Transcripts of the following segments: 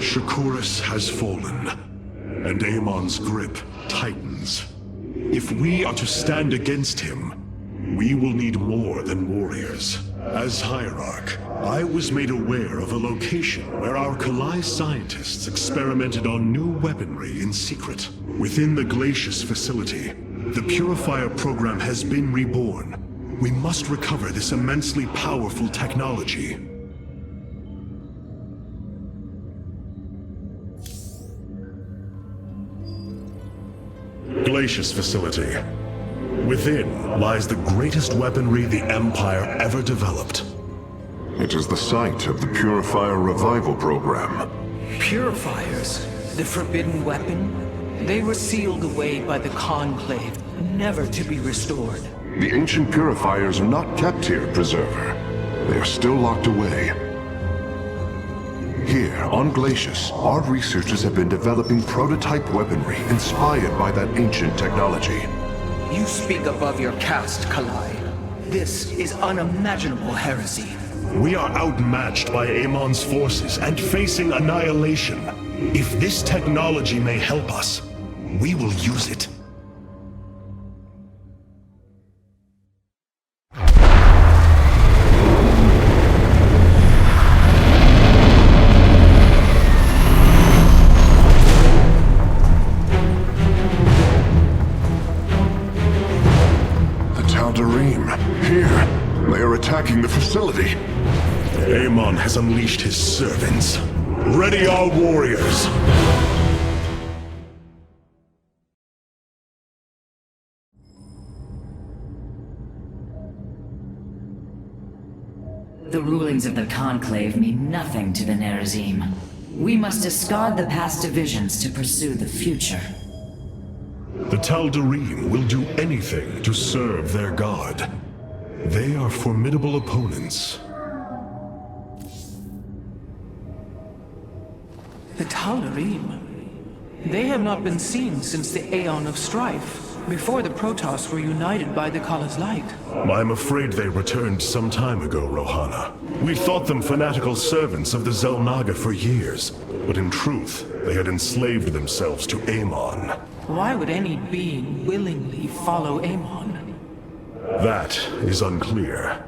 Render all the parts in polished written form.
Shakuras has fallen, and Amon's grip tightens. If we are to stand against him, we will need more than warriors. As Hierarch, I was made aware of a location where our Kalai scientists experimented on new weaponry in secret. Within the Glacius facility, the Purifier program has been reborn. We must recover this immensely powerful technology. Glacius facility. Within lies the greatest weaponry the Empire ever developed. It is the site of the Purifier revival program. Purifiers? The forbidden weapon? They were sealed away by the Conclave, never to be restored. The ancient Purifiers are not kept here, Preserver. They are still locked away. Here, on Glacius, our researchers have been developing prototype weaponry inspired by that ancient technology. You speak above your caste, Kalai. This is unimaginable heresy. We are outmatched by Amon's forces and facing annihilation. If this technology may help us, we will use it. Tal'darim, here. They are attacking the facility. Amon has unleashed his servants. Ready our warriors! The rulings of the Conclave mean nothing to the Nerazim. We must discard the past divisions to pursue the future. The Tal'darim will do anything to serve their god. They are formidable opponents. The Tal'darim? They have not been seen since the Aeon of Strife, before the protoss were united by the Kala's light. I'm afraid they returned some time ago, Rohana. We thought them fanatical servants of the xel'naga for years, but in truth, they had enslaved themselves to Amon. Why would any being willingly follow Amon? That is unclear.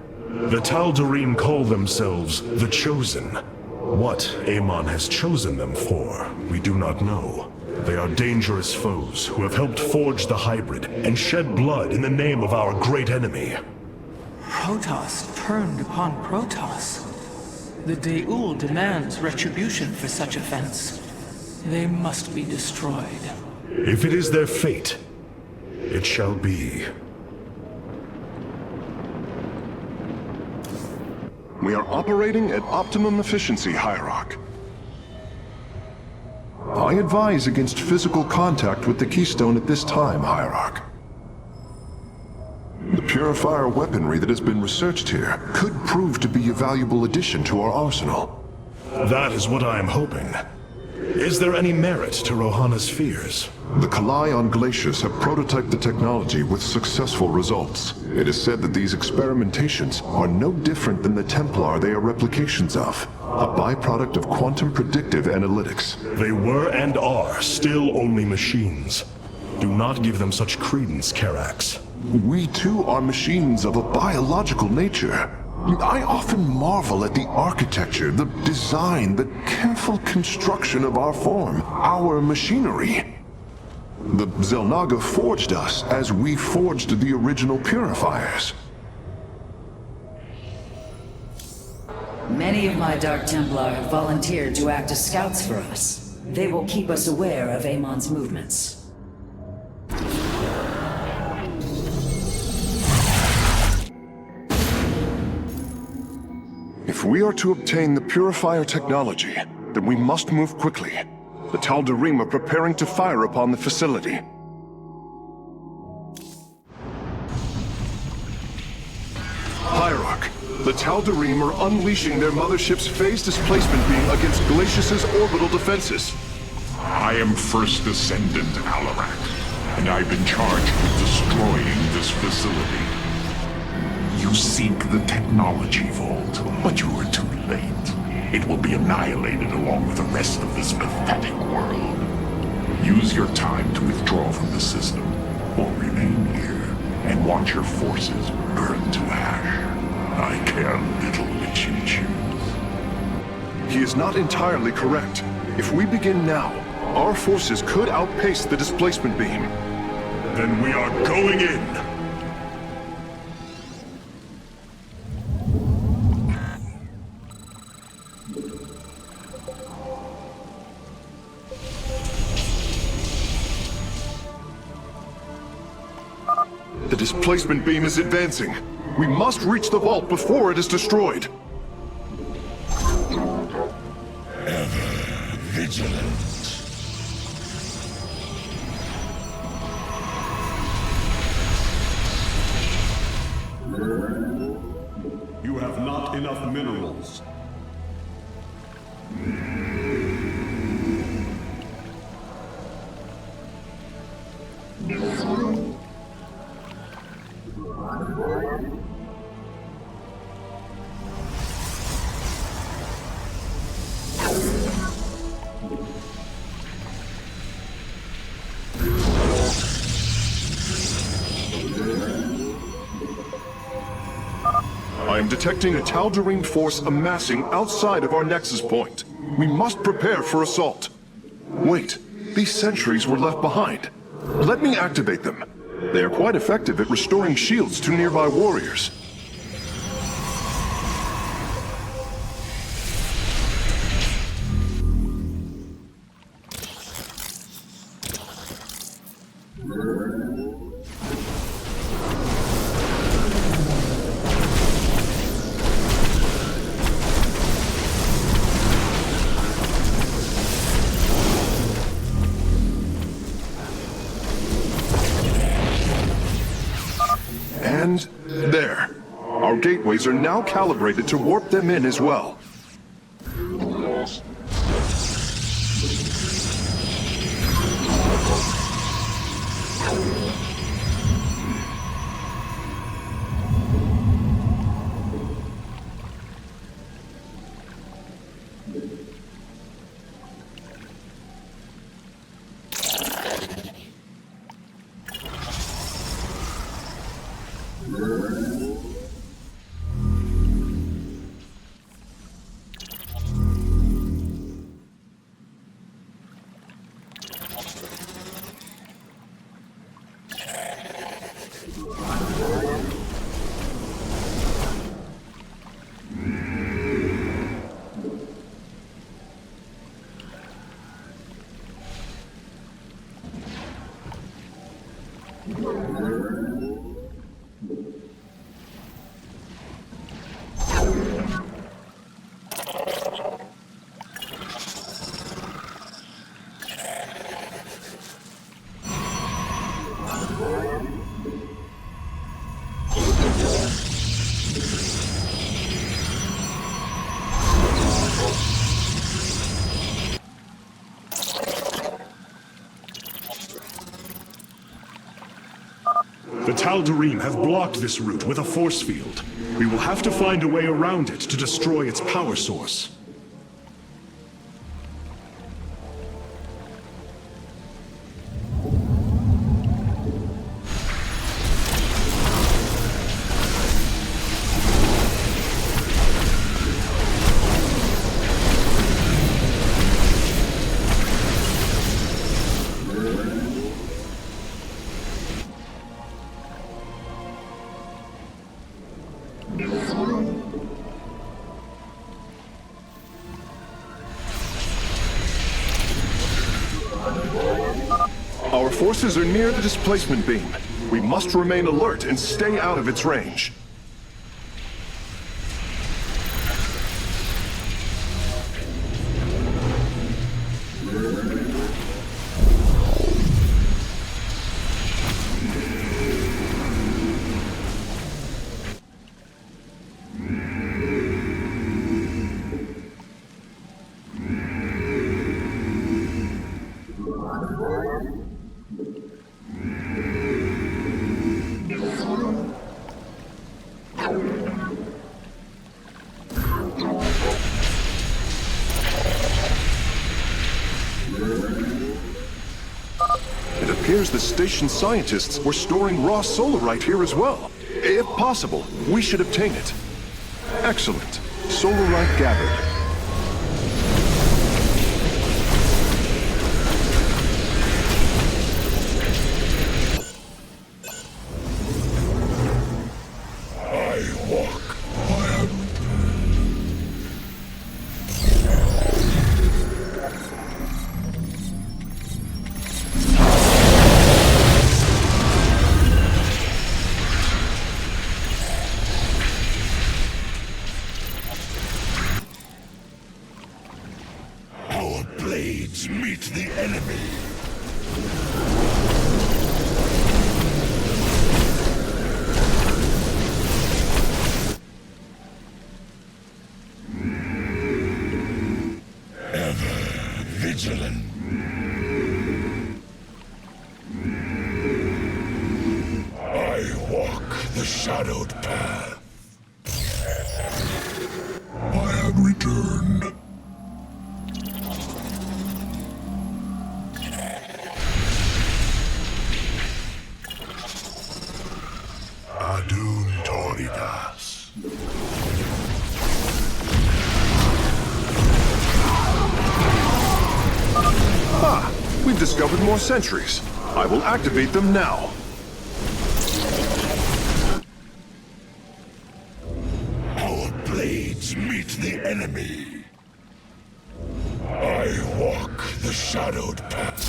The Tal'darim call themselves the Chosen. What Amon has chosen them for, we do not know. They are dangerous foes who have helped forge the hybrid and shed blood in the name of our great enemy. Protoss turned upon Protoss. The Daul demands retribution for such offense. They must be destroyed. If it is their fate, it shall be. We are operating at optimum efficiency, Hierarch. I advise against physical contact with the Keystone at this time, Hierarch. The Purifier weaponry that has been researched here could prove to be a valuable addition to our arsenal. That is what I am hoping. Is there any merit to Rohana's fears? The Kalai on Glacius have prototyped the technology with successful results. It is said that these experimentations are no different than the Templar they are replications of, a byproduct of quantum predictive analytics. They were and are still only machines. Do not give them such credence, Karax. We too are machines of a biological nature. I often marvel at the architecture, the design, the careful construction of our form, our machinery. The xel'naga forged us as we forged the original Purifiers. Many of my Dark Templar have volunteered to act as scouts for us. They will keep us aware of Amon's movements. If we are to obtain the Purifier technology, then we must move quickly. The Tal'darim are preparing to fire upon the facility. Hierarch, the Tal'darim are unleashing their mothership's phase displacement beam against Glacius's orbital defenses. I am First Descendant Alarak, and I've been charged with destroying this facility. You seek the technology vault, but you are too late. it will be annihilated along with the rest of this pathetic world. Use your time to withdraw from the system, or remain here, and watch your forces burn to ash. I care little which you choose. He is not entirely correct. If we begin now, our forces could outpace the displacement beam. Then we are going in! The displacement beam is advancing. We must reach the vault before it is destroyed. Ever vigilant. You have not enough minerals. I am detecting a Tal'darim force amassing outside of our nexus point. We must prepare for assault. Wait, these sentries were left behind. Let me activate them. They are quite effective at restoring shields to nearby warriors. And there. Our gateways are now calibrated to warp them in as well. The Tal'darim have blocked this route with a force field. We will have to find a way around it to destroy its power source. Our forces are near the displacement beam. We must remain alert and stay out of its range. appears the station scientists were storing raw solarite here as well. If possible, we should obtain it. Excellent. Solarite gathered. Meet the enemy. Ever vigilant. I walk the shadowed path. I have returned. Adun Toridas. Ah, we've discovered more sentries. I will activate them now. Our blades meet the enemy. I walk the shadowed path.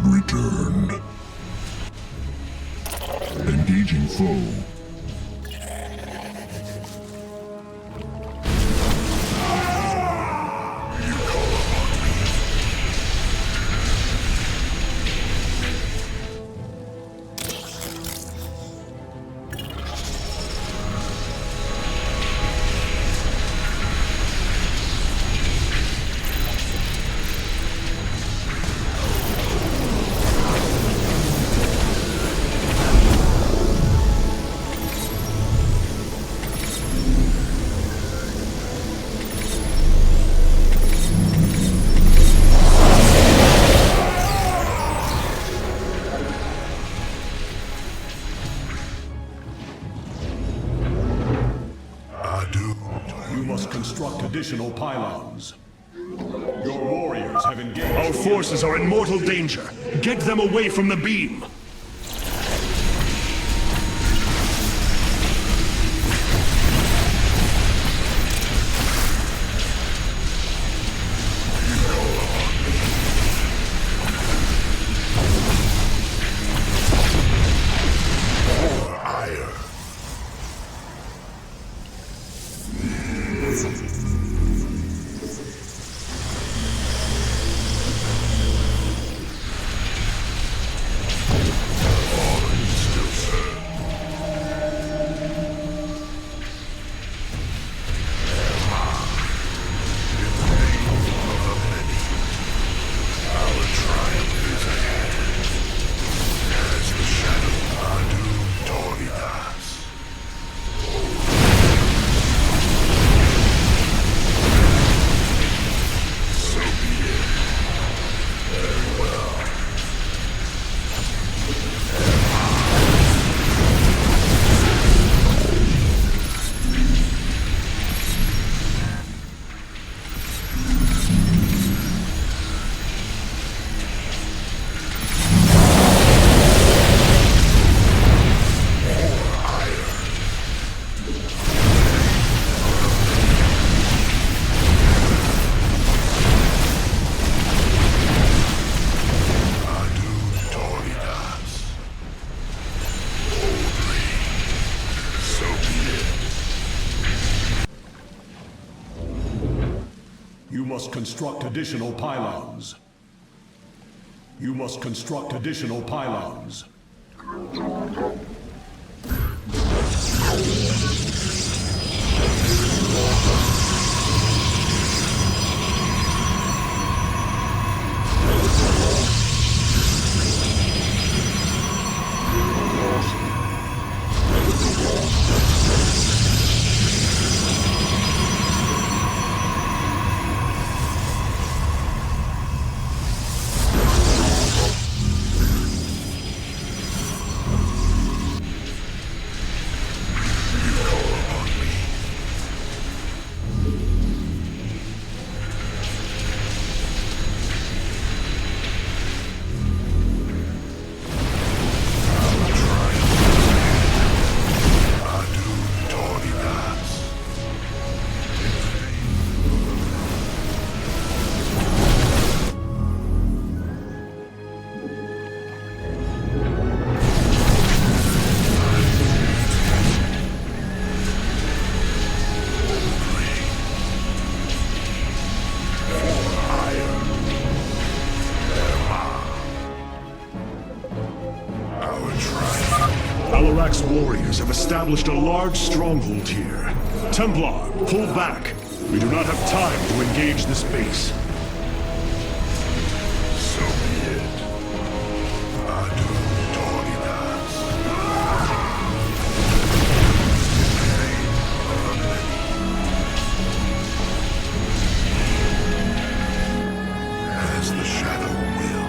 Returned. Engaging foe. Additional pylons. Your warriors have engaged. Our forces are in mortal danger. Get them away from the beam. You must construct additional pylons. You must construct additional pylons. warriors have established a large stronghold here. Templar, pull back. We do not have time to engage this base. So be it. Adun Torinas. As the shadow will.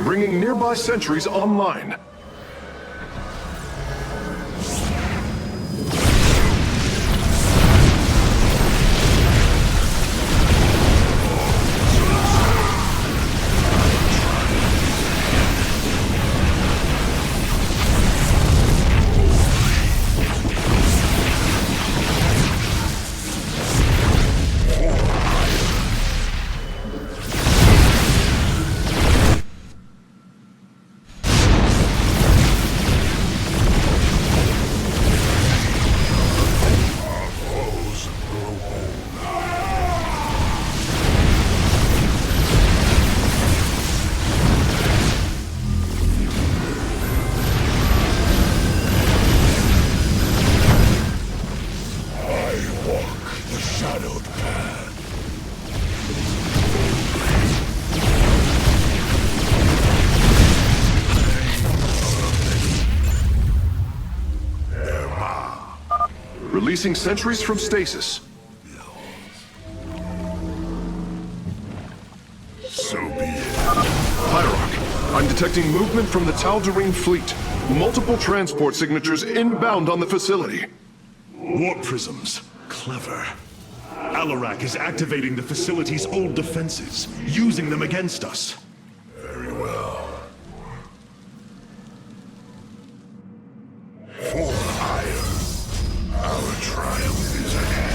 Bringing nearby sentries online. Releasing sentries from stasis. So be it. Alarak, I'm detecting movement from the Tal'darim fleet. Multiple transport signatures inbound on the facility. Warp prisms. Clever. Alarak is activating the facility's old defenses, using them against us. Very well. For hire. Our triumph is ahead.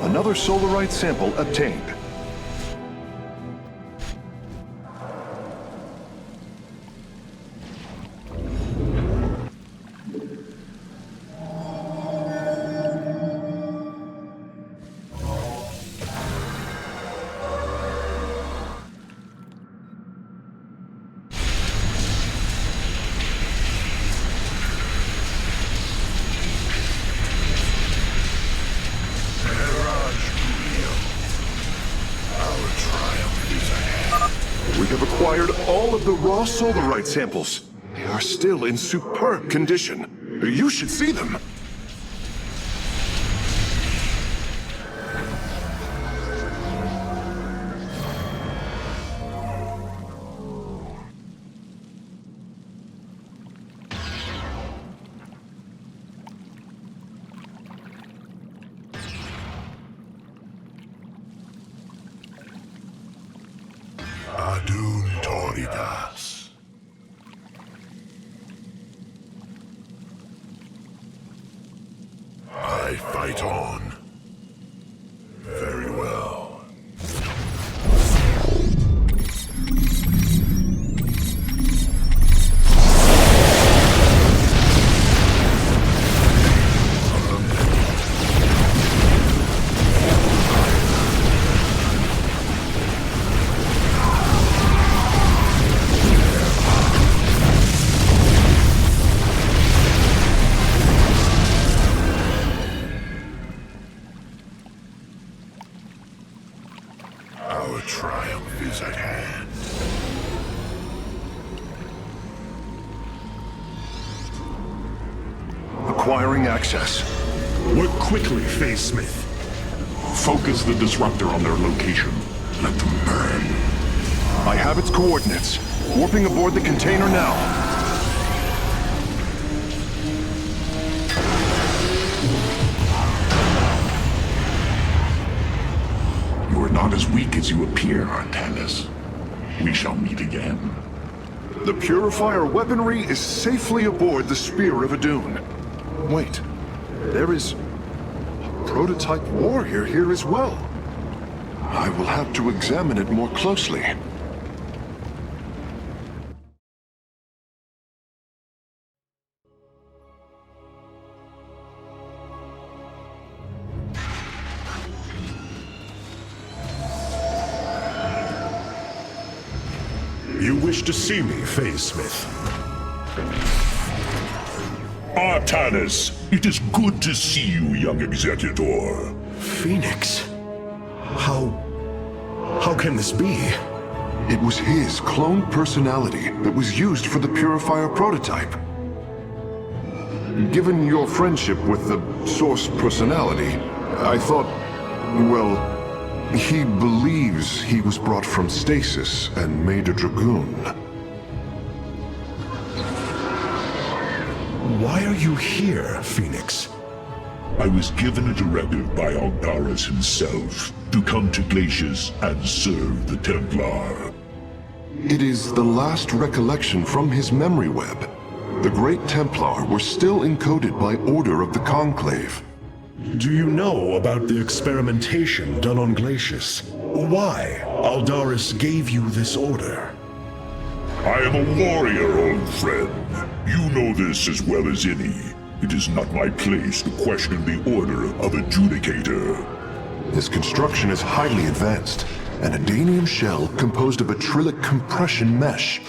Another solarite sample obtained. All of the raw solarite samples. They are still in superb condition. You should see them. Adun Toritas. I fight on. Very well. Our triumph is at hand. Acquiring access. Work quickly, Phase Smith. Focus the disruptor on their location. Let them burn. I have its coordinates. Warping aboard the container now. You are not as weak as you appear, Artanis. We shall meet again. The Purifier weaponry is safely aboard the Spear of Adun. Wait, there is a prototype warrior here as well. I will have to examine it more closely. You wish to see me, Phase Smith? Artanis, it is good to see you, young Executor. Phoenix? How can this be? It was his cloned personality that was used for the Purifier prototype. Given your friendship with the Source personality, I thought, well, he believes he was brought from stasis and made a dragoon. Why are you here, Phoenix? I was given a directive by Artanis himself to come to Glacius and serve the Templar. It is the last recollection from his memory web. The Great Templar were still encoded by order of the Conclave. Do you know about the experimentation done on Glacius? Why Aldaris gave you this order? I am a warrior, old friend. You know this as well as any. It is not my place to question the order of Adjudicator. His construction is highly advanced, an Adanium shell composed of a trillic compression mesh.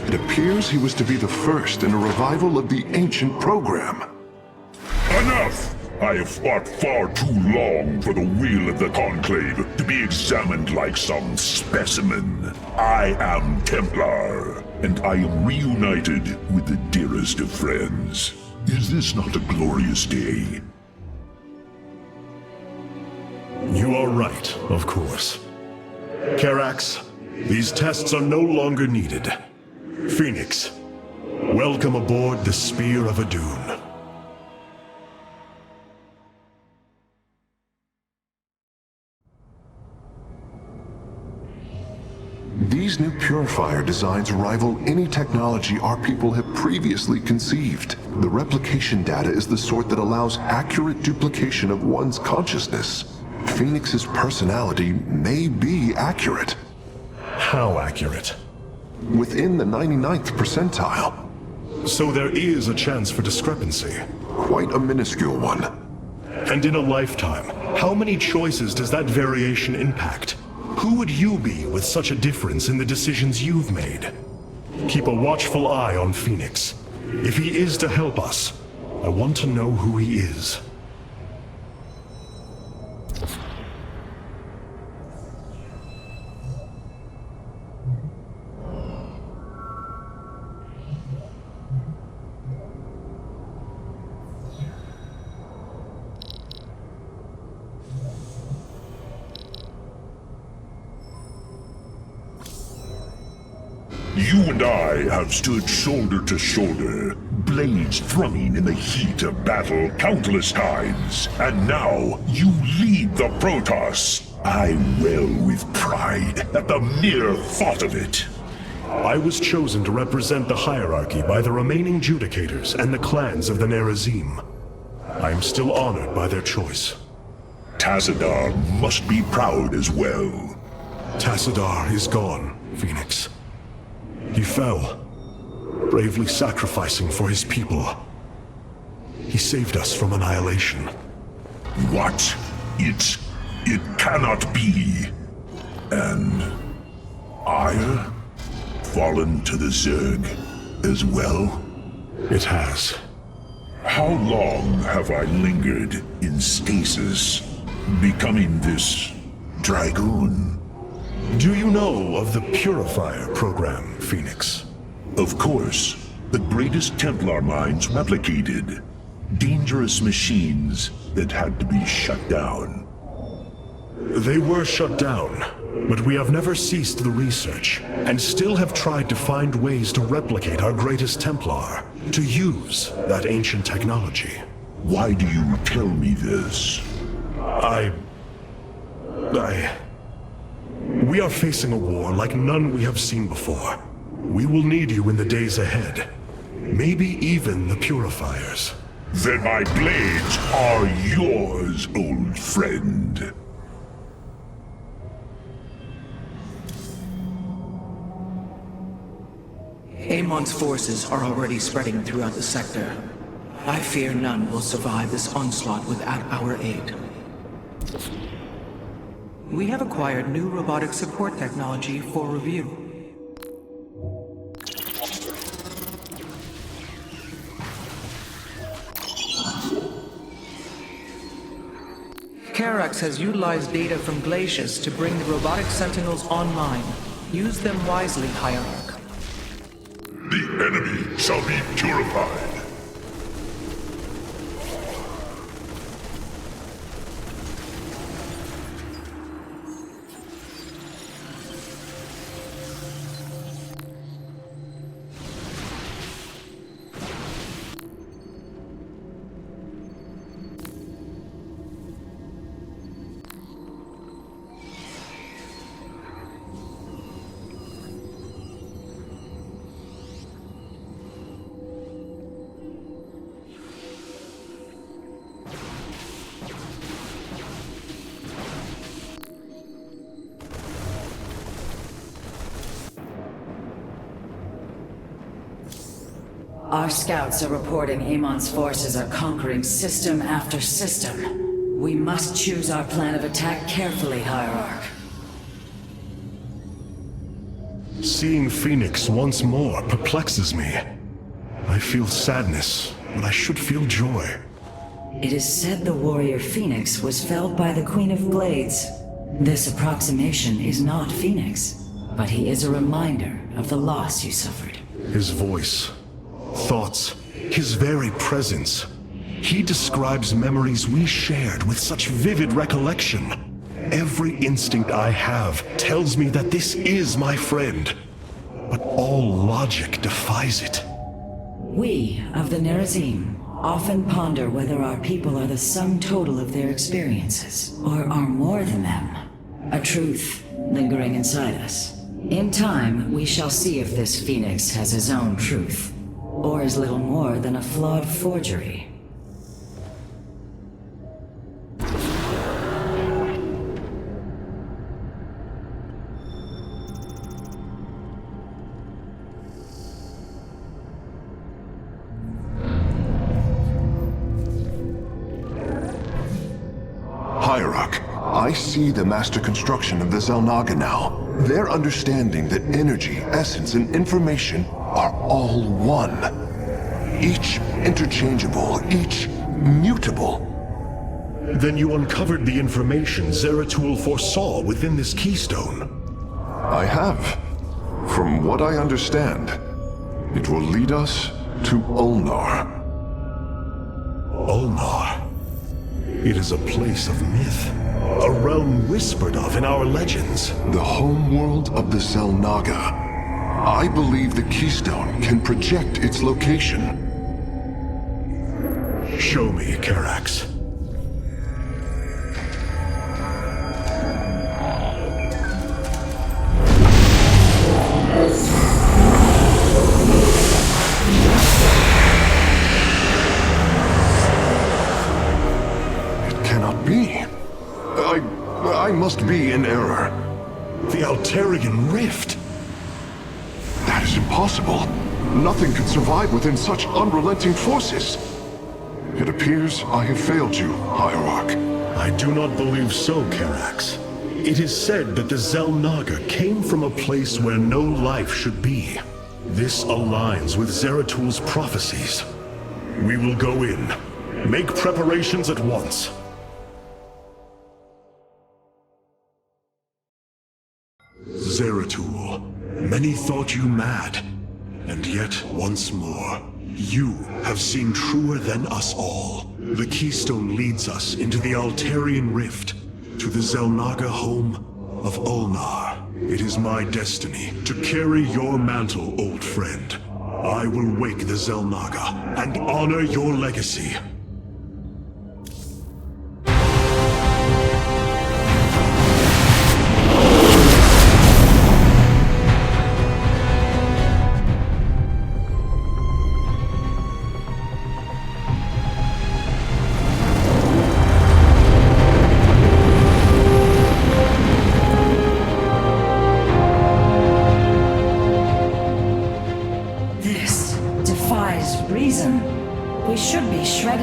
It appears he was to be the first in a revival of the ancient program. Enough! I have fought far too long for the will of the Conclave to be examined like some specimen. I am Templar, and I am reunited with the dearest of friends. Is this not a glorious day? You are right, of course. Karax, these tests are no longer needed. Phoenix, welcome aboard the Spear of Adun. These new Purifier designs rival any technology our people have previously conceived. The replication data is the sort that allows accurate duplication of one's consciousness. Phoenix's personality may be accurate. How accurate? Within the 99th percentile. So there is a chance for discrepancy. Quite a minuscule one. And in a lifetime, how many choices does that variation impact? Who would you be with such a difference in the decisions you've made? Keep a watchful eye on Phoenix. If he is to help us, I want to know who he is. You and I have stood shoulder to shoulder, blades thrumming in the heat of battle countless times. And now, you lead the protoss. I well with pride at the mere thought of it. I was chosen to represent the hierarchy by the remaining Judicators and the clans of the Nerazim. I am still honored by their choice. Tassadar must be proud as well. Tassadar is gone, Phoenix. He fell, bravely sacrificing for his people. He saved us from annihilation. What? It cannot be. And Ire? Fallen to the Zerg as well? It has. How long have I lingered in stasis, becoming this dragoon? Do you know of the Purifier program, Phoenix? Of course, the greatest Templar minds replicated. Dangerous machines that had to be shut down. They were shut down, but we have never ceased the research, and still have tried to find ways to replicate our greatest Templar, to use that ancient technology. Why do you tell me this? We are facing a war like none we have seen before. We will need you in the days ahead. Maybe even the Purifiers. Then my blades are yours, old friend. Amon's forces are already spreading throughout the sector. I fear none will survive this onslaught without our aid. We have acquired new robotic support technology for review. Karax has utilized data from Glacius to bring the robotic sentinels online. Use them wisely, Hierarch. The enemy shall be purified. Our scouts are reporting Amon's forces are conquering system after system. We must choose our plan of attack carefully, Hierarch. Seeing Phoenix once more perplexes me. I feel sadness, but I should feel joy. It is said the warrior Phoenix was felled by the Queen of Blades. This approximation is not Phoenix, but he is a reminder of the loss you suffered. His voice, thoughts, his very presence. He describes memories we shared with such vivid recollection. Every instinct I have tells me that this is my friend, but all logic defies it. We of the Nerazim often ponder whether our people are the sum total of their experiences, or are more than them. A truth lingering inside us. In time, we shall see if this Phoenix has his own truth, or is little more than a flawed forgery. Hierarch, I see the master construction of the xel'naga now. Their understanding that energy, essence, and information are all one. Each interchangeable, each mutable. Then you uncovered the information Zeratul foresaw within this keystone. I have. From what I understand, it will lead us to Ulnar. Ulnar. It is a place of myth, a realm whispered of in our legends. The homeworld of the xel'naga. I believe the keystone can project its location. Show me, Karax. must be in error. The Altarian Rift! That is impossible. Nothing can survive within such unrelenting forces. It appears I have failed you, Hierarch. I do not believe so, Karax. It is said that the xel'naga came from a place where no life should be. This aligns with Zeratul prophecies. We will go in. Make preparations at once. Zeratul, many thought you mad. And yet, once more, you have seen truer than us all. The keystone leads us into the Altarian Rift, to the xel'naga home of Ulnar. It is my destiny to carry your mantle, old friend. I will wake the xel'naga and honor your legacy.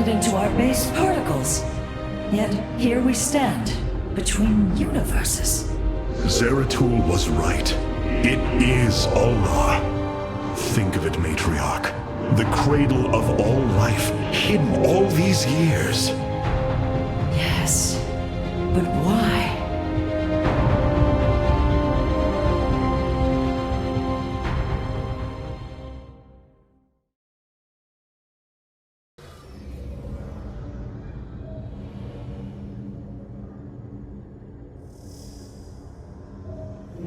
Into our base particles. Yet here we stand, between universes. Zeratul was right. It is Ulnar. Think of it, Matriarch. The cradle of all life, hidden all these years. Yes, but why?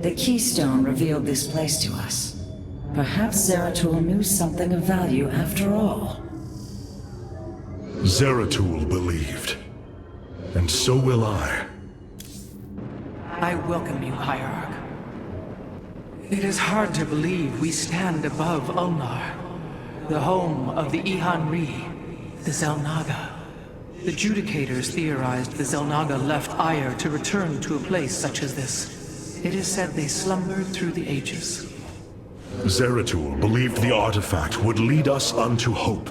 The keystone revealed this place to us. Perhaps Zeratul knew something of value after all. Zeratul believed. And so will I. I welcome you, Hierarch. It is hard to believe we stand above Ulnar, the home of the Ihanri, the xel'naga. The Judicators theorized the xel'naga left Aiur to return to a place such as this. It is said they slumbered through the ages. Zeratul believed the artifact would lead us unto hope.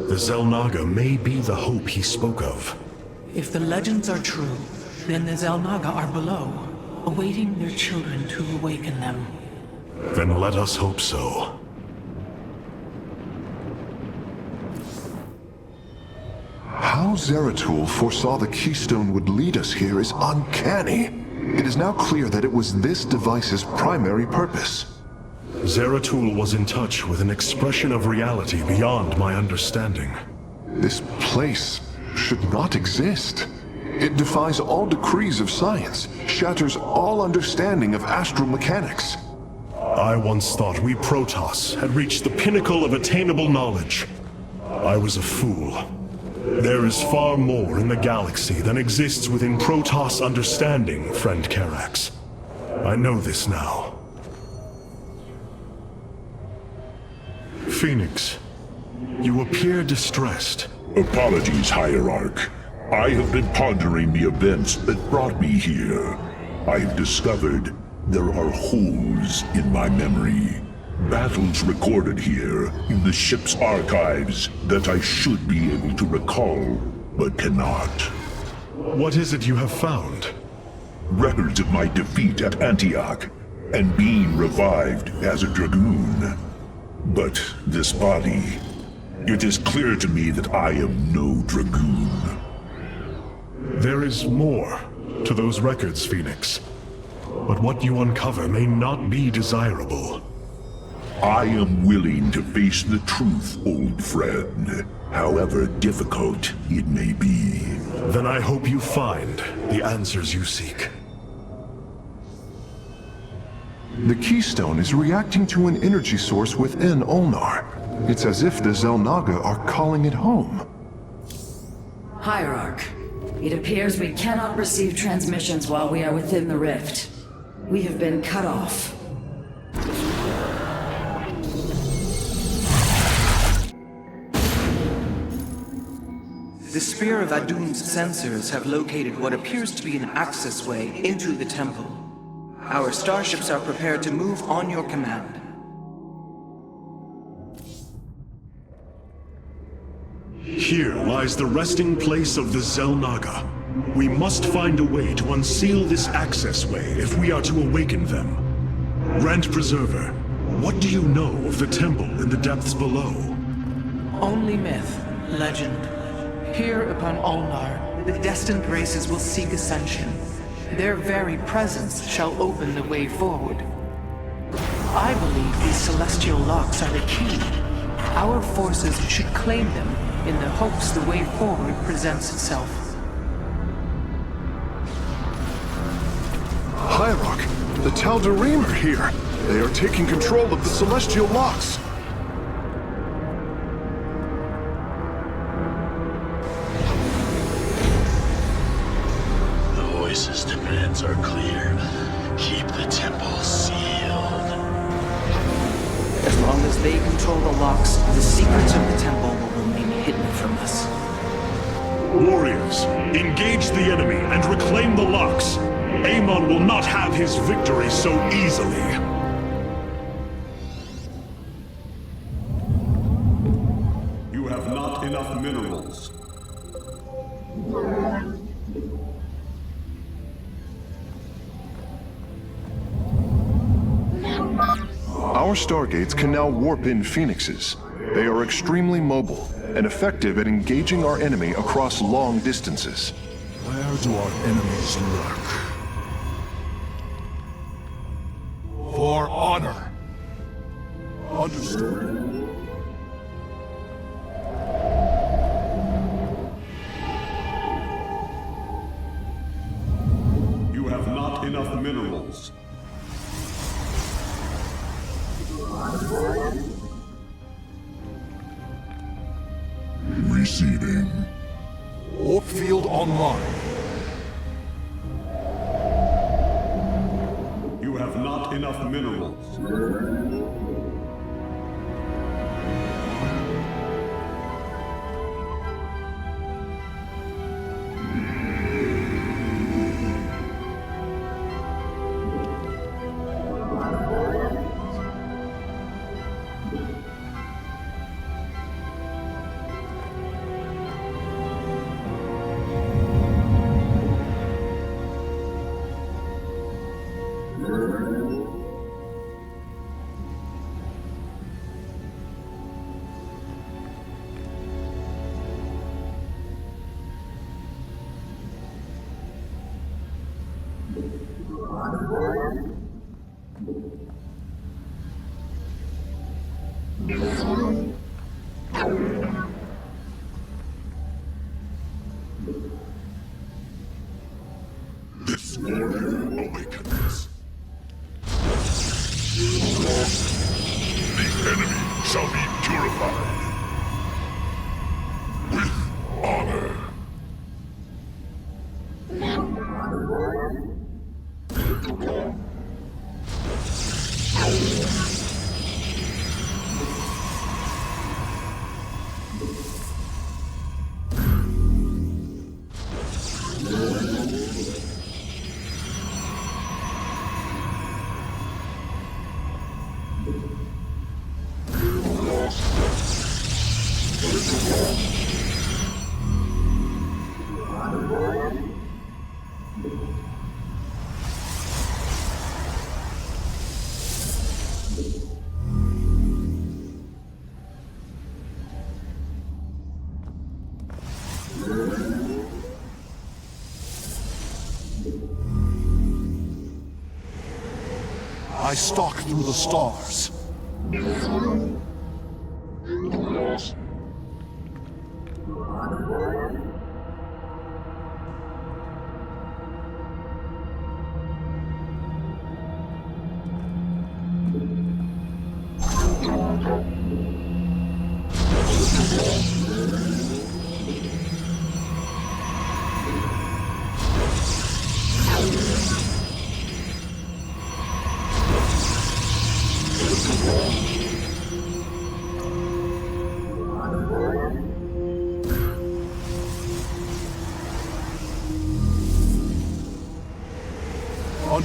The xel'naga may be the hope he spoke of. If the legends are true, then the xel'naga are below, awaiting their children to awaken them. Then let us hope so. How Zeratul foresaw the keystone would lead us here is uncanny. It is now clear that it was this device's primary purpose. Zeratul was in touch with an expression of reality beyond my understanding. This place should not exist. It defies all decrees of science, shatters all understanding of astral mechanics. I once thought we Protoss had reached the pinnacle of attainable knowledge. I was a fool. There is far more in the galaxy than exists within Protoss understanding, friend Karax. I know this now. Fenix, you appear distressed. Apologies, Hierarch. I have been pondering the events that brought me here. I have discovered there are holes in my memory. Battles recorded here in the ship's archives that I should be able to recall, but cannot. What is it you have found? Records of my defeat at Antioch, and being revived as a dragoon. But this body, it is clear to me that I am no dragoon. There is more to those records, Fenix. But what you uncover may not be desirable. I am willing to face the truth, old friend, however difficult it may be. Then I hope you find the answers you seek. The keystone is reacting to an energy source within Ulnar. It's as if the xel'naga are calling it home. Hierarch, it appears we cannot receive transmissions while we are within the rift. We have been cut off. The Spear of Adun's sensors have located what appears to be an access way into the temple. Our starships are prepared to move on your command. Here lies the resting place of the xel'naga. We must find a way to unseal this access way if we are to awaken them. Grand Preserver, what do you know of the temple in the depths below? Only myth, legend. Here upon Ulnar, the destined races will seek ascension. Their very presence shall open the way forward. I believe these celestial locks are the key. Our forces should claim them in the hopes the way forward presents itself. Highlord, the Tal'darim are here. They are taking control of the celestial locks. The voices' demands are clear. Keep the temple sealed. As long as they control the locks, the secrets of the temple will remain hidden from us. Warriors, engage the enemy and reclaim the locks. Amon will not have his victory so easily. You have not enough minerals. Our stargates can now warp in Phoenixes. They are extremely mobile and effective at engaging our enemy across long distances. Where do our enemies lurk? For honor. Understood. You have not enough minerals. Receiving. Warp field online. You have not enough minerals. This warrior awakens. The enemy shall be purified. With honor. I stalk through the stars.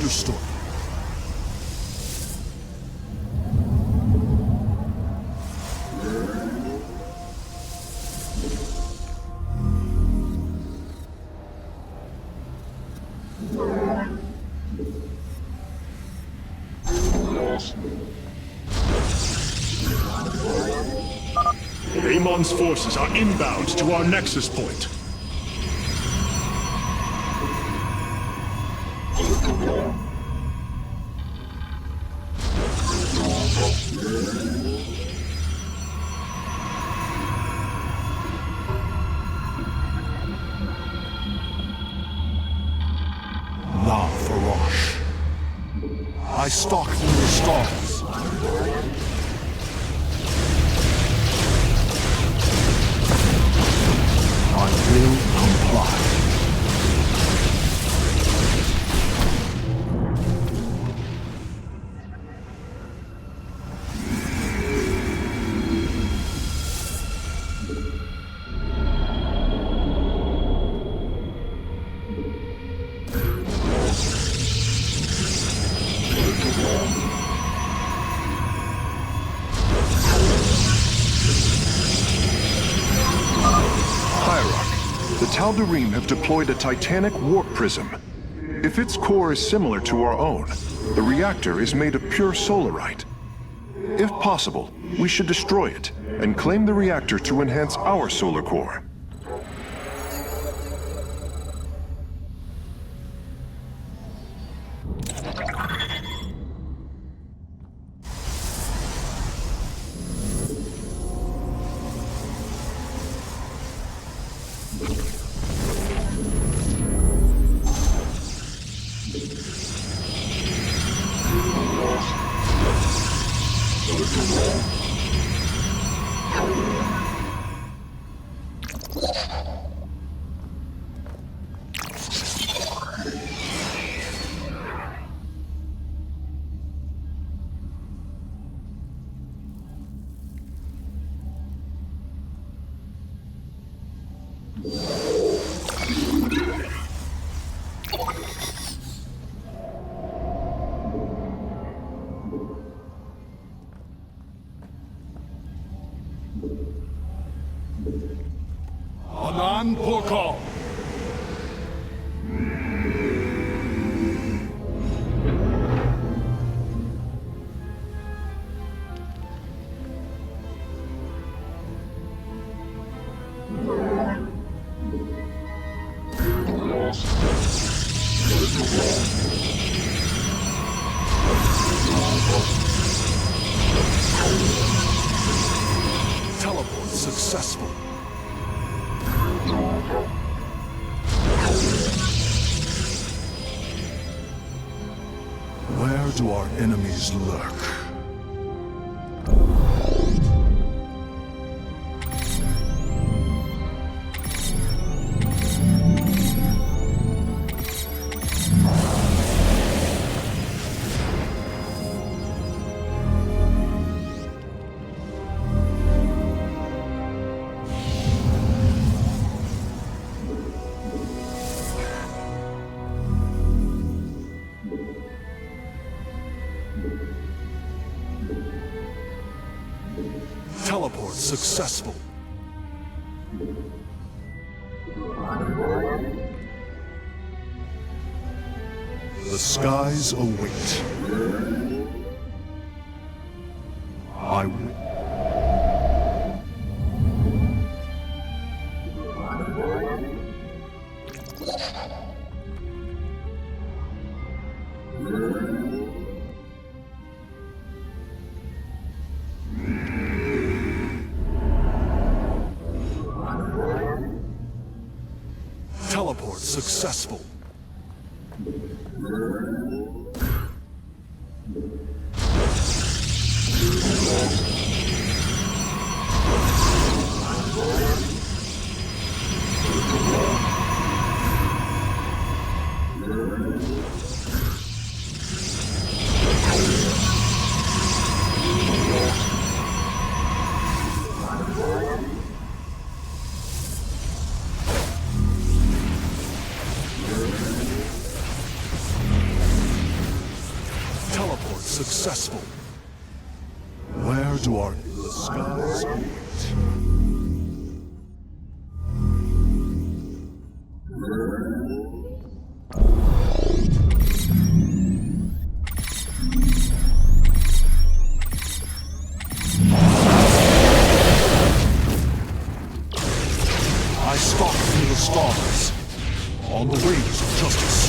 Understood. Amon's forces are inbound to our nexus point. Now, Farosh. I stalk through the stars. I will comply. The Tal'darim have deployed a titanic warp prism. If its core is similar to our own, the reactor is made of pure solarite. If possible, we should destroy it and claim the reactor to enhance our solar core. Anan Porkal. Teleport successful. Where do our enemies lurk? Teleport successful. The skies await. I will. Teleport successful. to our the skies. I stalk through the stars, on the wings of justice.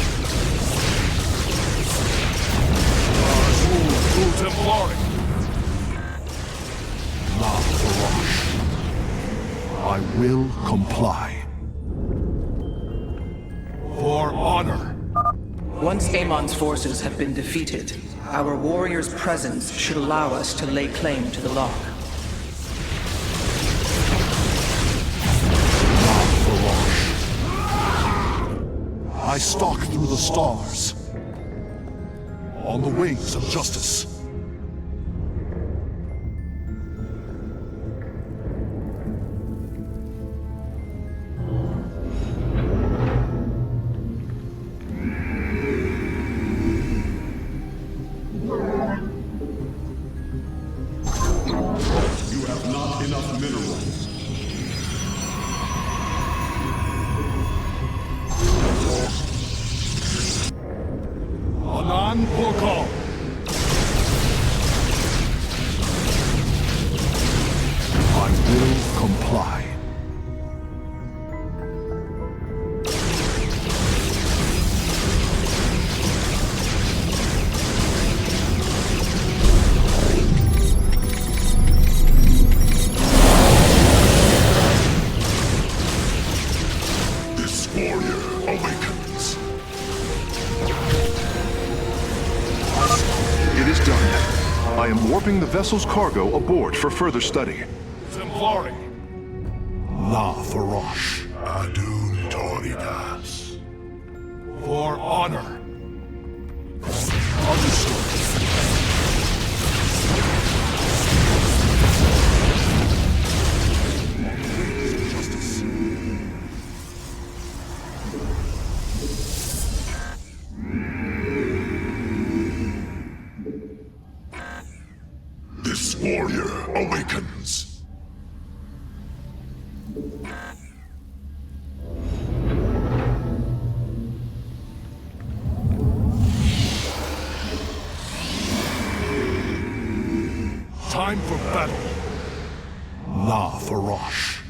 Templari. La Farash. I will comply. For honor. Once Amon's forces have been defeated, our warriors' presence should allow us to lay claim to the lock. La Farash. I stalk through the stars, on the wings of justice. You have not enough minerals. Anan Porkal. I will comply. This warrior awakens. It is done. I am warping the vessel's cargo aboard for further study. Templari. La Farash. Adun Toridas. For honor. Understood. Justice. This warrior awakens. Time for battle. La Farash.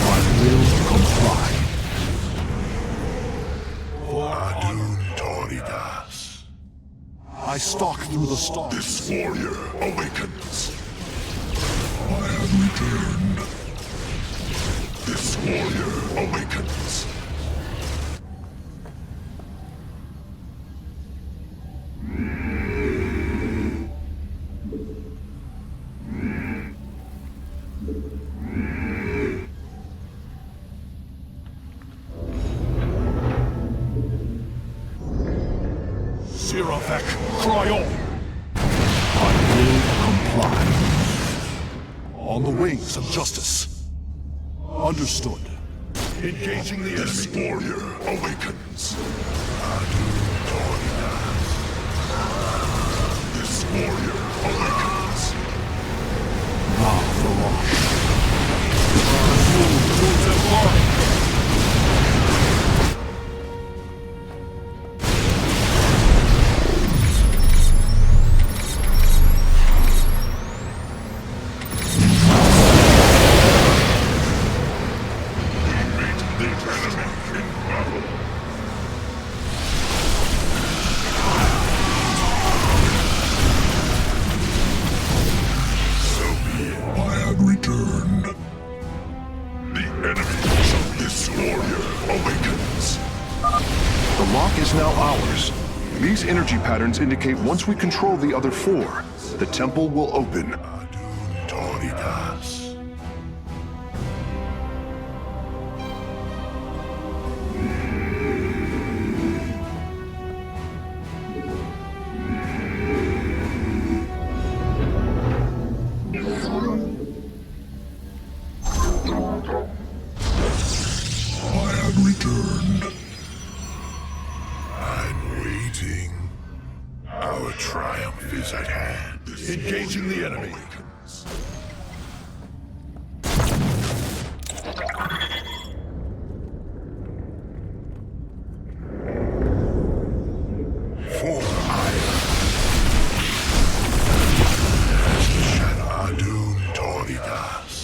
I will comply. Adun Toridas. I stalk through the stars. This warrior awakens. I have returned. This warrior awakens. Siravek, Cryon. I will comply. On the wings of justice. Understood. Engaging the This enemy. warrior awakens. Adun Toridas. This warrior awakens. La Farash. These energy patterns indicate once we control the other four, the temple will open. Adun Toridas. I have returned. I'm waiting. Our triumph is at hand. Engaging the enemy. For Adun Toridas.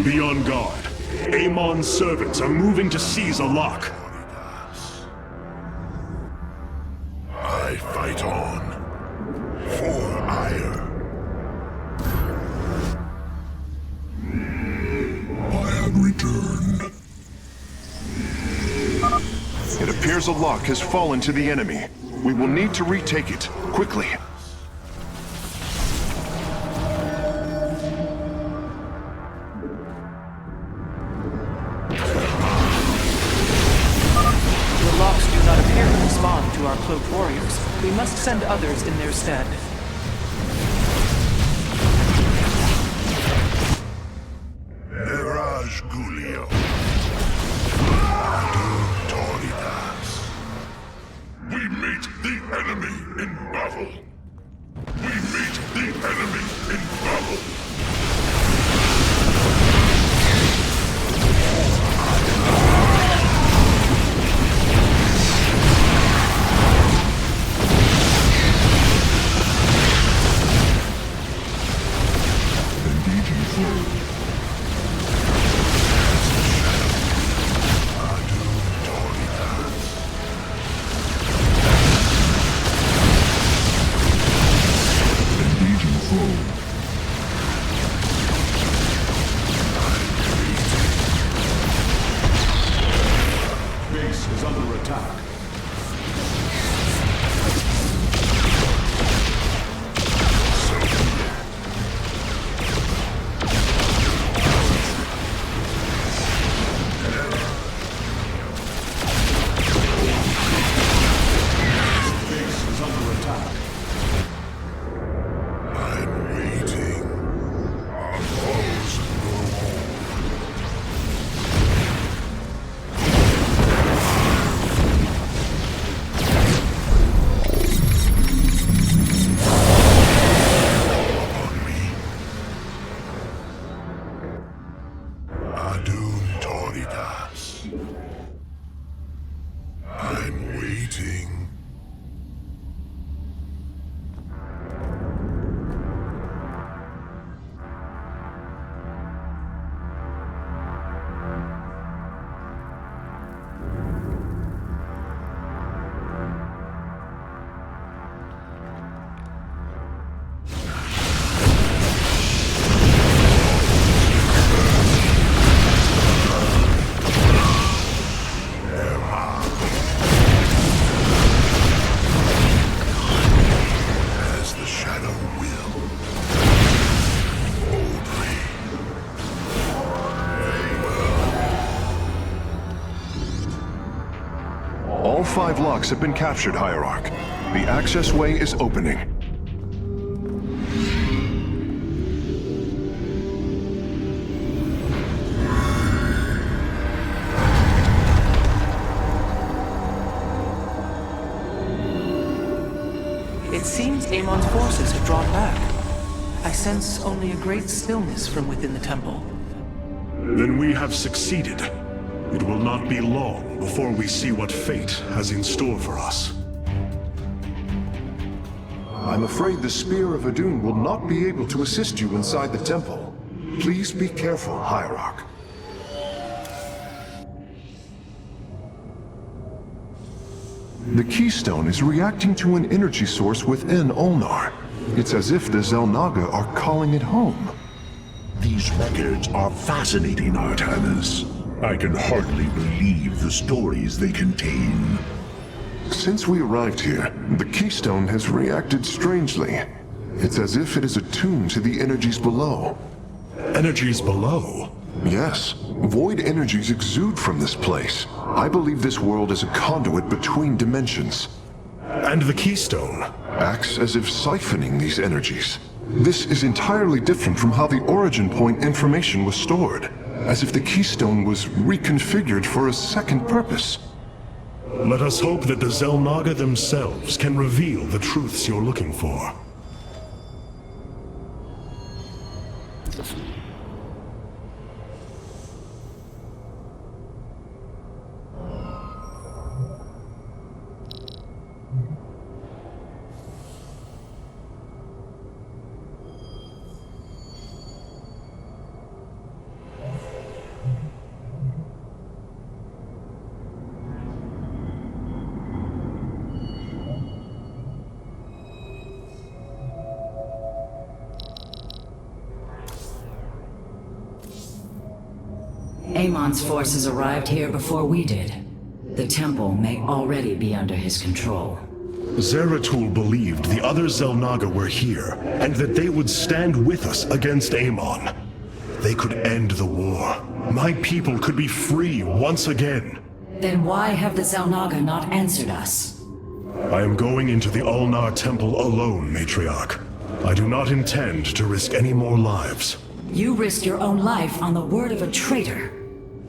Be on guard. Amon's servants are moving to seize a lock. I fight on. For ire. I have returned. It appears a lock has fallen to the enemy. We will need to retake it, quickly. To our cloaked warriors, we must send others in their stead. Gulio. Toridas. We meet the enemy in battle. We meet the enemy in battle. 5 locks have been captured, Hierarch. The access way is opening. It seems Amon's forces have drawn back. I sense only a great stillness from within the temple. Then we have succeeded. It will not be long before we see what fate has in store for us. I'm afraid the Spear of Adun will not be able to assist you inside the temple. Please be careful, Hierarch. The keystone is reacting to an energy source within Ulnar. It's as if the xel'naga are calling it home. These records are fascinating, Artanis. I can hardly believe the stories they contain. Since we arrived here, the keystone has reacted strangely. It's as if it is attuned to the energies below. Energies below? Yes, void energies exude from this place. I believe this world is a conduit between dimensions. And the keystone? Acts as if siphoning these energies. This is entirely different from how the origin point information was stored, as if the keystone was reconfigured for a second purpose. Let us hope that the xel'naga themselves can reveal the truths you're looking for. Amon's forces arrived here before we did. The temple may already be under his control. Zeratul believed the other xel'naga were here, and that they would stand with us against Amon. They could end the war. My people could be free once again. Then why have the xel'naga not answered us? I am going into the Ulnar temple alone, Matriarch. I do not intend to risk any more lives. You risked your own life on the word of a traitor.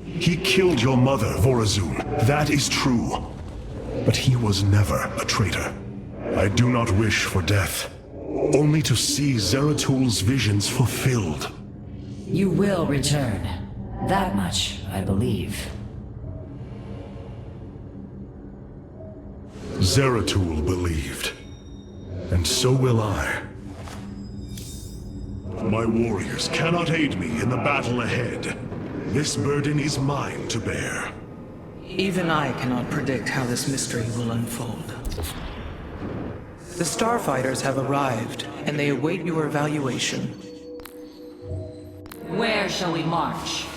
He killed your mother, Vorazun. That is true. But he was never a traitor. I do not wish for death. Only to see Zeratul's visions fulfilled. You will return. That much, I believe. Zeratul believed. And so will I. My warriors cannot aid me in the battle ahead. This burden is mine to bear. Even I cannot predict how this mystery will unfold. The starfighters have arrived, and they await your evaluation. Where shall we march?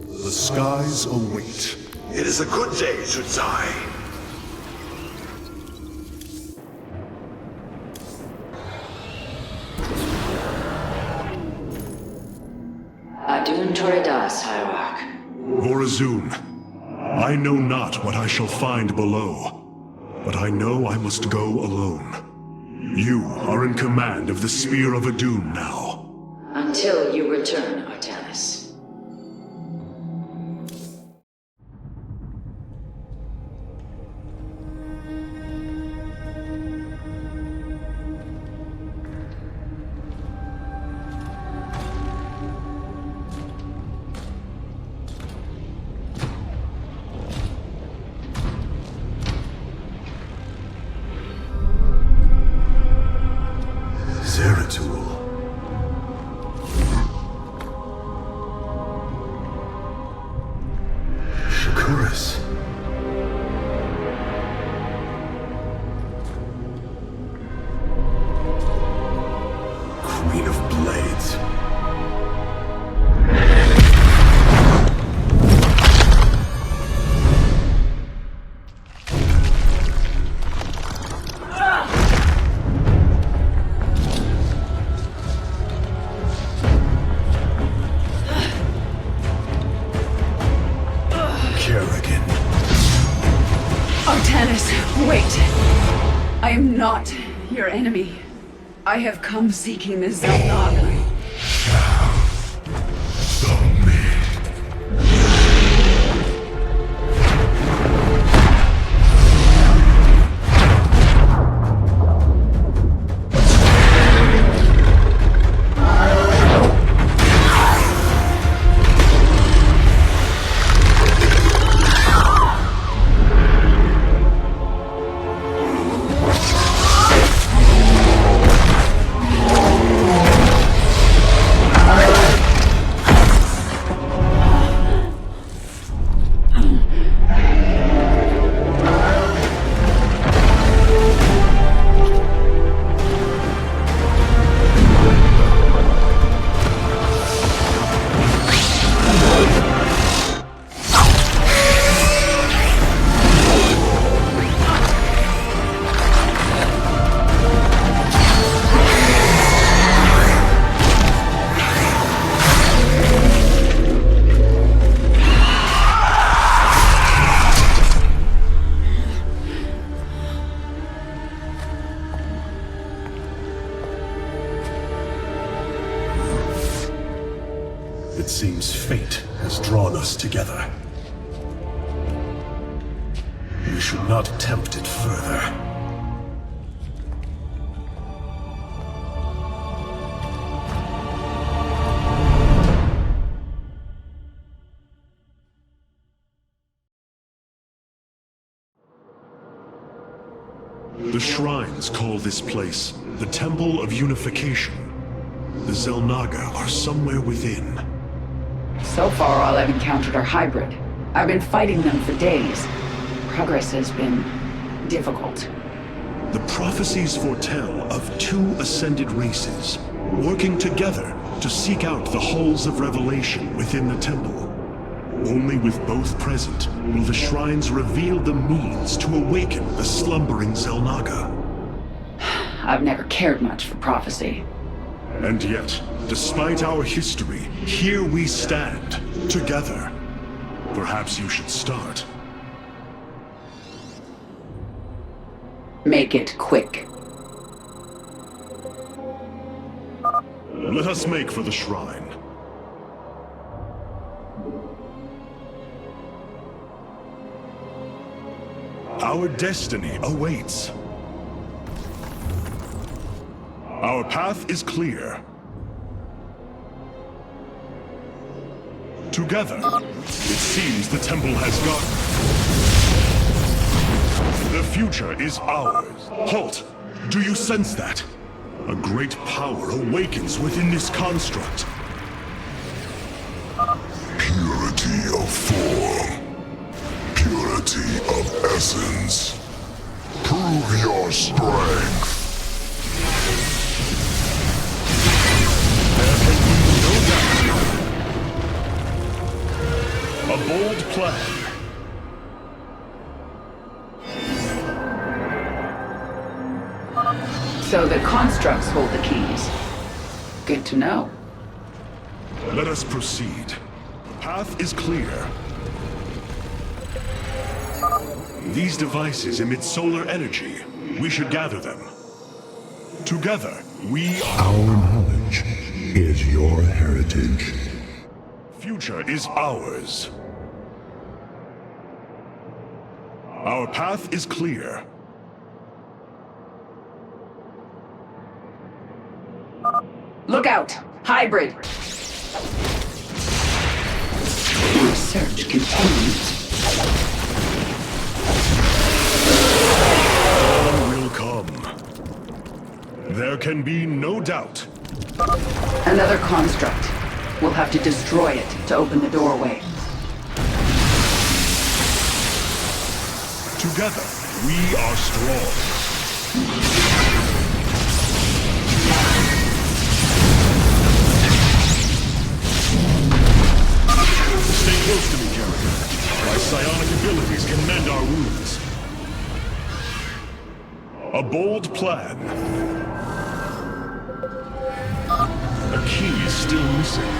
The skies await. It is a good day, Zudzai. Adun Toridas, Hierarch. Vorazun, I know not what I shall find below, but I know I must go alone. You are in command of the Spear of Adun now. Until you return, Artanis. Zeratul. Shakuras. Queen of Blades. enemy. I have come seeking the xel'naga. It seems fate has drawn us together. We should not attempt it further. The shrines call this place the Temple of Unification. The xel'naga are somewhere within. So far, all I've encountered are hybrid. I've been fighting them for days. Progress has been difficult. The prophecies foretell of two ascended races, working together to seek out the halls of revelation within the temple. Only with both present will the shrines reveal the means to awaken the slumbering xel'naga. I've never cared much for prophecy. And yet, despite our history, here we stand, together. Perhaps you should start. Make it quick. Let us make for the shrine. Our destiny awaits. Our path is clear. Together, it seems the temple has gone. The future is ours. Halt! Do you sense that? A great power awakens within this construct. Purity of form. Purity of essence. Prove your strength. There can be no doubt. A bold plan. So the constructs hold the keys. Good to know. Let us proceed. The path is clear. These devices emit solar energy. We should gather them. Together, we are... Our knowledge is your heritage. Future is ours. Our path is clear. Look out! Hybrid! Research continues. Dawn will come. There can be no doubt. Another construct. We'll have to destroy it to open the doorway. Together, we are strong. Stay close to me, Kerrigan. My psionic abilities can mend our wounds. A bold plan. A key is still missing.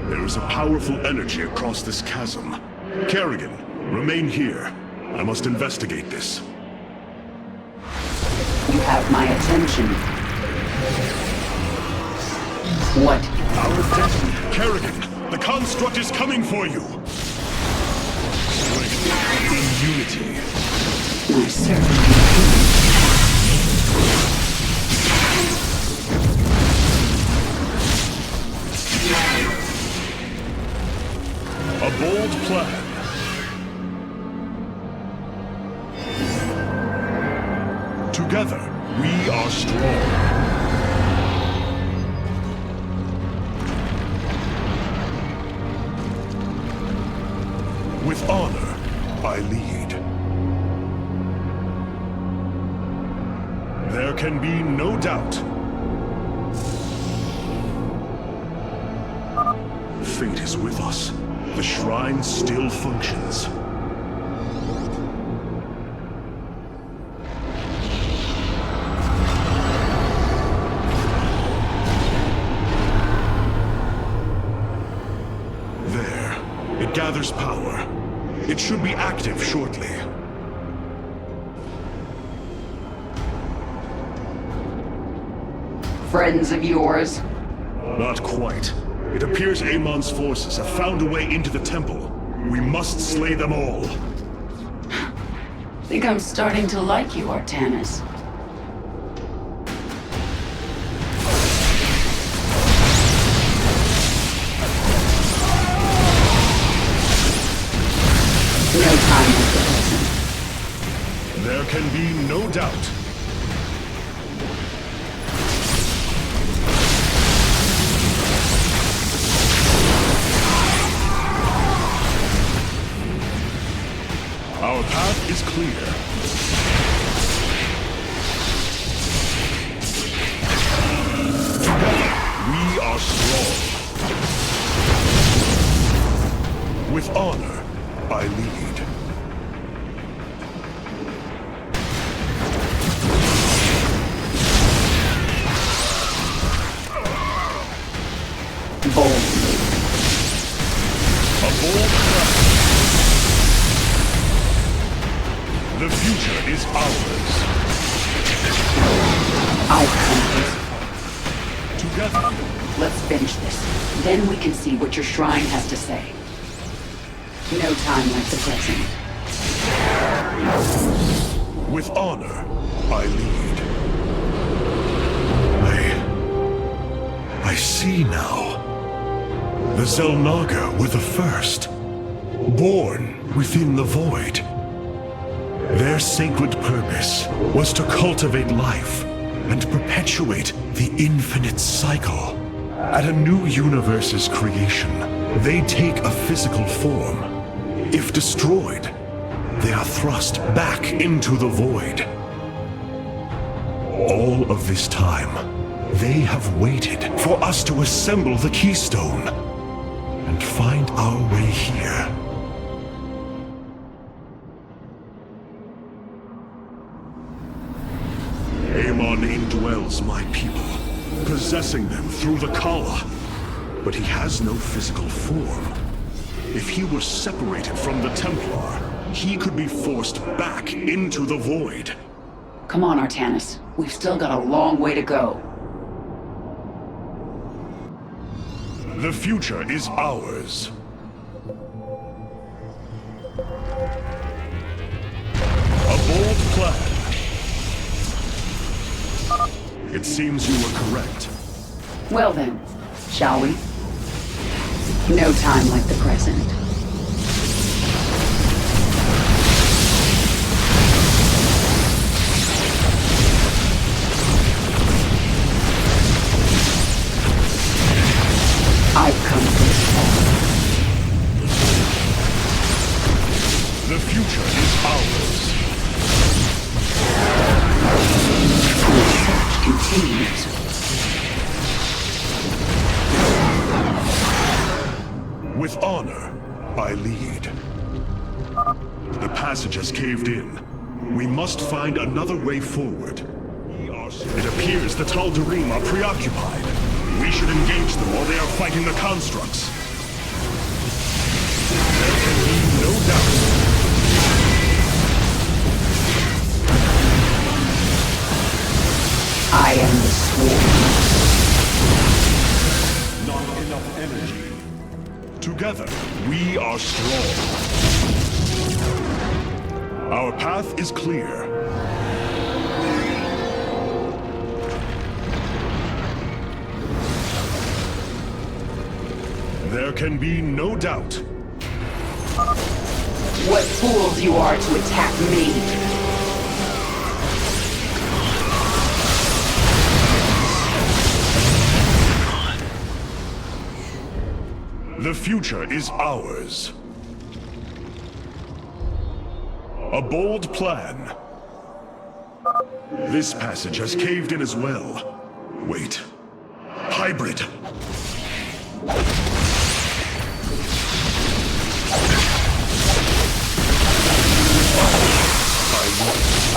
There is a powerful energy across this chasm. Kerrigan, remain here. I must investigate this. have my attention. What? Our destiny, Kerrigan! The construct is coming for you! Strength in unity. My servant. A bold plan. Together, we are strong. With honor, I lead. There can be no doubt. Fate is with us. The shrine still functions. There. It gathers power. It should be active shortly. Friends of yours? Not quite. It appears Amon's forces have found a way into the temple. We must slay them all. Think I'm starting to like you, Artanis. No time like the present. There can be no doubt. Our path is clear. Together, we are strong. With honor, I lead. Bold. A bold plan. The future is ours. I've come here. Together. Let's finish this. Then we can see what your shrine has to say. No time like the present. With honor, I lead. I see now. The xel'naga were the first. Born within the void. Their sacred purpose was to cultivate life and perpetuate the infinite cycle. At a new universe's creation, they take a physical form. If destroyed, they are thrust back into the void. All of this time, they have waited for us to assemble the keystone and find our way here. Amon indwells my people, possessing them through the Kala. But he has no physical form. If he were separated from the Templar, he could be forced back into the void. Come on, Artanis. We've still got a long way to go. The future is ours. A bold plan. It seems you were correct. Well then, shall we? No time like the present. I've come this far. The future is ours. The search continues. With honor, I lead. The passage has caved in. We must find another way forward. It appears the Tal'darim are preoccupied. We should engage them while they are fighting the constructs. There can be no doubt. I am the Swarm. Not enough energy. Together, we are strong. Our path is clear. There can be no doubt. What fools you are to attack me! The future is ours. A bold plan. This passage has caved in as well. Wait. Hybrid.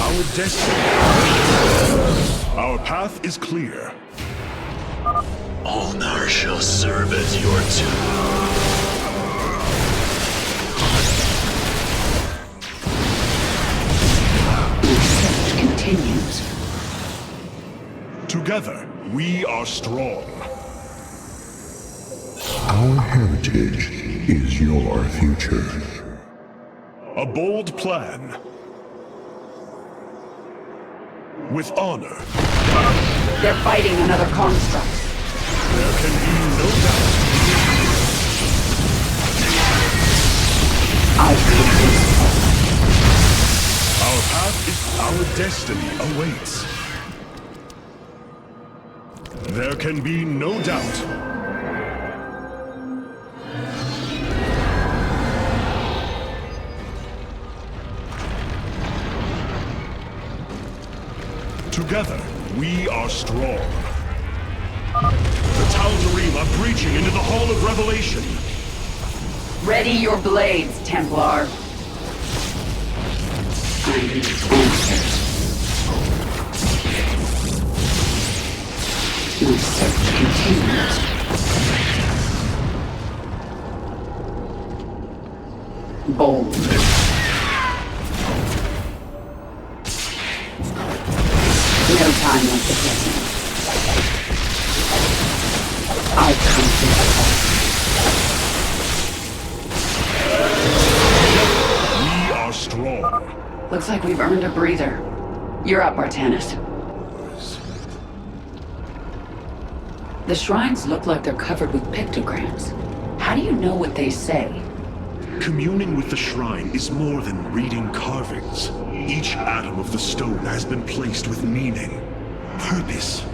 Our destiny. Our path is clear. Ulnar shall serve as your tomb. Research continues. Together, we are strong. Our heritage is your future. A bold plan. With honor. They're fighting another construct. There can be no doubt. I feel this. Our path is our destiny awaits. There can be no doubt. Together, we are strong. The Tal'darim are breaching into the Hall of Revelation. Ready your blades, Templar. I need answers. My search continues. Bold. No time like the present. I come to the We are strong. Looks like we've earned a breather. You're up, Artanis. The shrines look like they're covered with pictograms. How do you know what they say? Communing with the shrine is more than reading carvings. Each atom of the stone has been placed with meaning, purpose.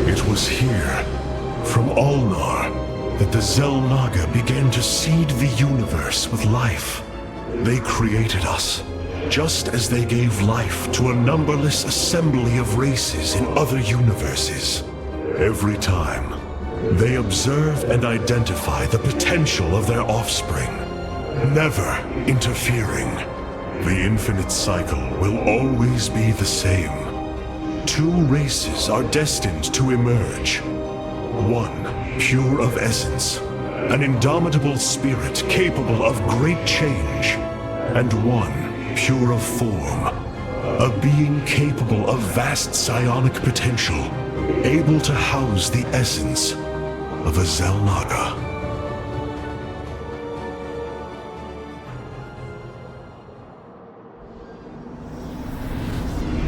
It was here, from Ulnar, that the xel'naga began to seed the universe with life. They created us, just as they gave life to a numberless assembly of races in other universes. Every time, they observe and identify the potential of their offspring, never interfering. The infinite cycle will always be the same. Two races are destined to emerge. One, pure of essence, an indomitable spirit capable of great change, and one, pure of form, a being capable of vast psionic potential, able to house the essence of a xel'naga.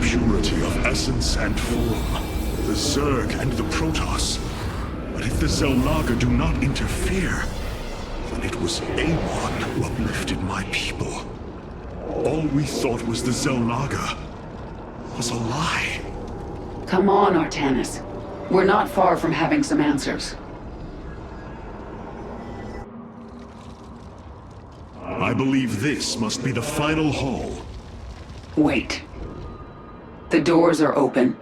Purity of essence and form, the Zerg and the protoss. But if the xel'naga do not interfere, then it was Amon who uplifted my people. All we thought was the xel'naga was a lie. Come on, Artanis. We're not far from having some answers. I believe this must be the final hall. Wait. The doors are open.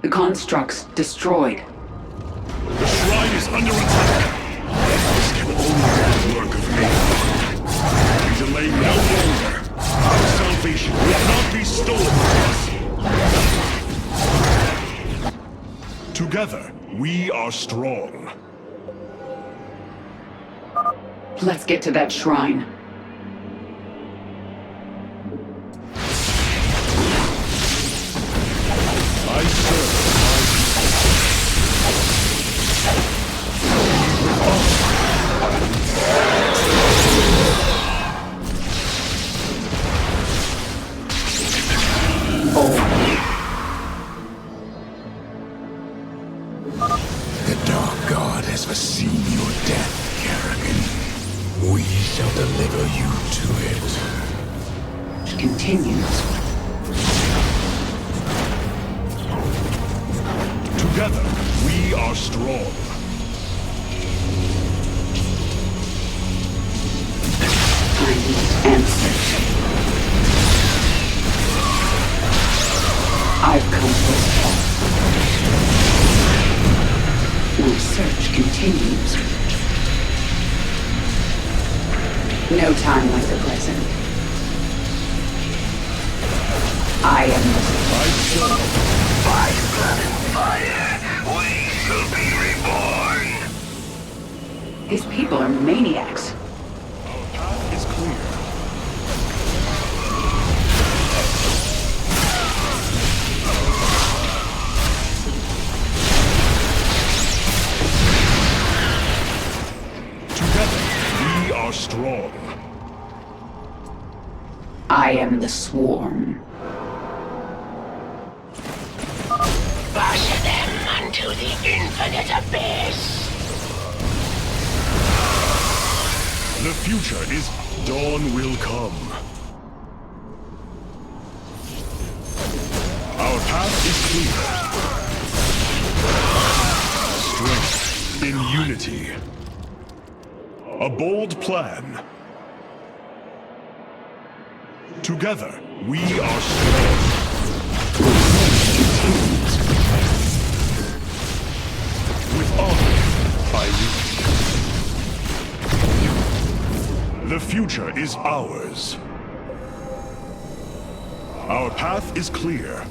The construct's destroyed. The shrine is under attack. This can only be the work of Amon. We delay no longer. Our salvation will not be stolen from us. Together, we are strong. Let's get to that shrine. I serve The Dark God has foreseen your death, Kerrigan. We shall deliver you to it. Continues. Together, we are strong. I need answers. I've come this far. My search continues. No time like the present. I am the By blood and fire, we shall be reborn. These people are maniacs. Our path is clear. Together, we are strong. I am the swarm. Bash them unto the infinite abyss. The future is dawn will come. Our path is clear. Strength in unity. A bold plan. Together, we are strong. With honor, I lead. The future is ours. Our path is clear.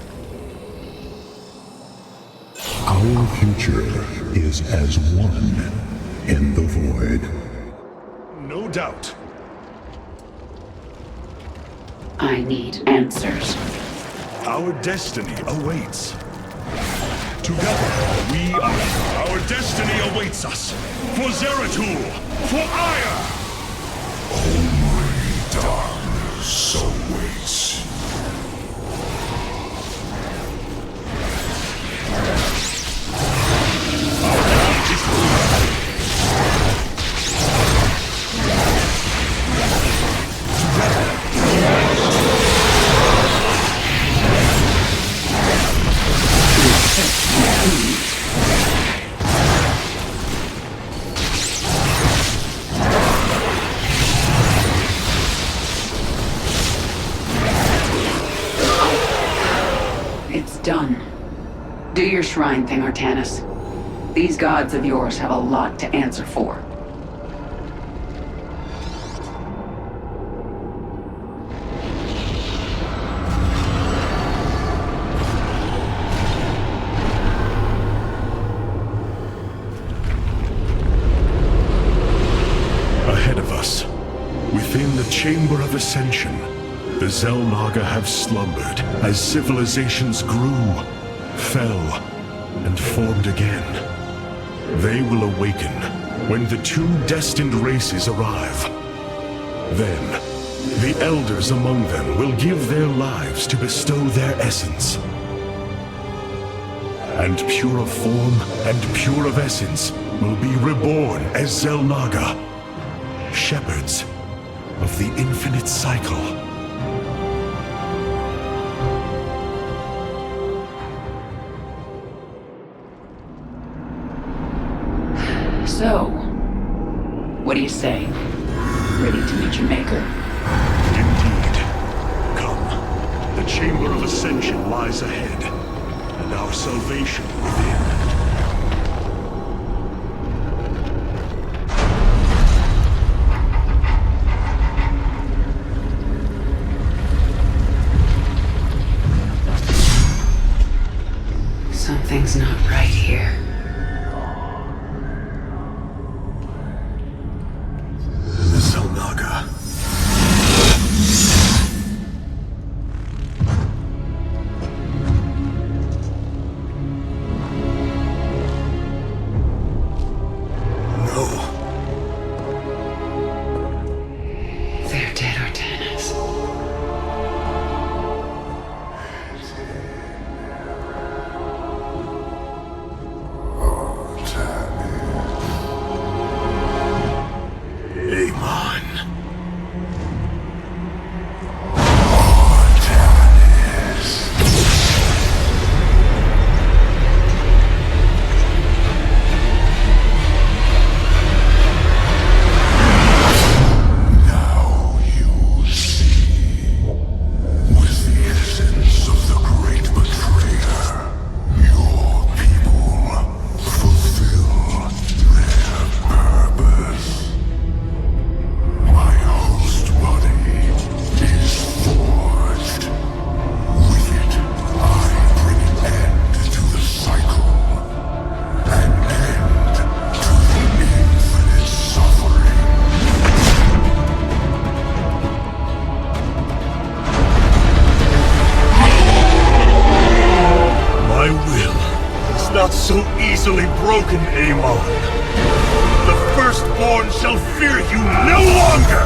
Our future is as one in the void. No doubt. I need answers. Our destiny awaits. Together, we are. Our destiny awaits us. For Zeratul! For Ire! Only darkness awaits. Our path is clear. It's done. Do your shrine thing, Artanis. These gods of yours have a lot to answer for. Ahead of us, within the Chamber of Ascension, the xel'naga have slumbered as civilizations grew, fell, and formed again. They will awaken when the two destined races arrive. Then, the elders among them will give their lives to bestow their essence. And pure of form and pure of essence will be reborn as xel'naga, shepherds of the infinite cycle. So, what do you say? Ready to meet your maker? Indeed. Come. The Chamber of Ascension lies ahead, and our salvation within. Something's not right here. broken, Amon. The Firstborn shall fear you no longer!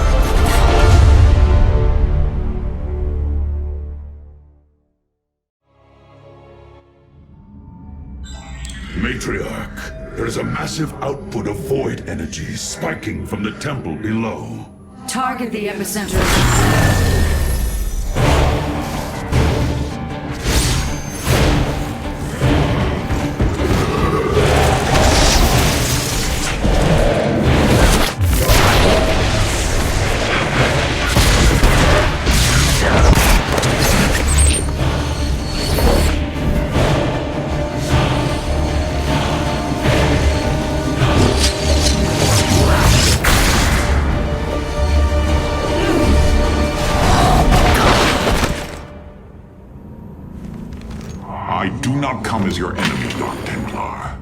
Matriarch, there is a massive output of void energy spiking from the temple below. Target the epicenter. I do not come as your enemy, Dark Templar.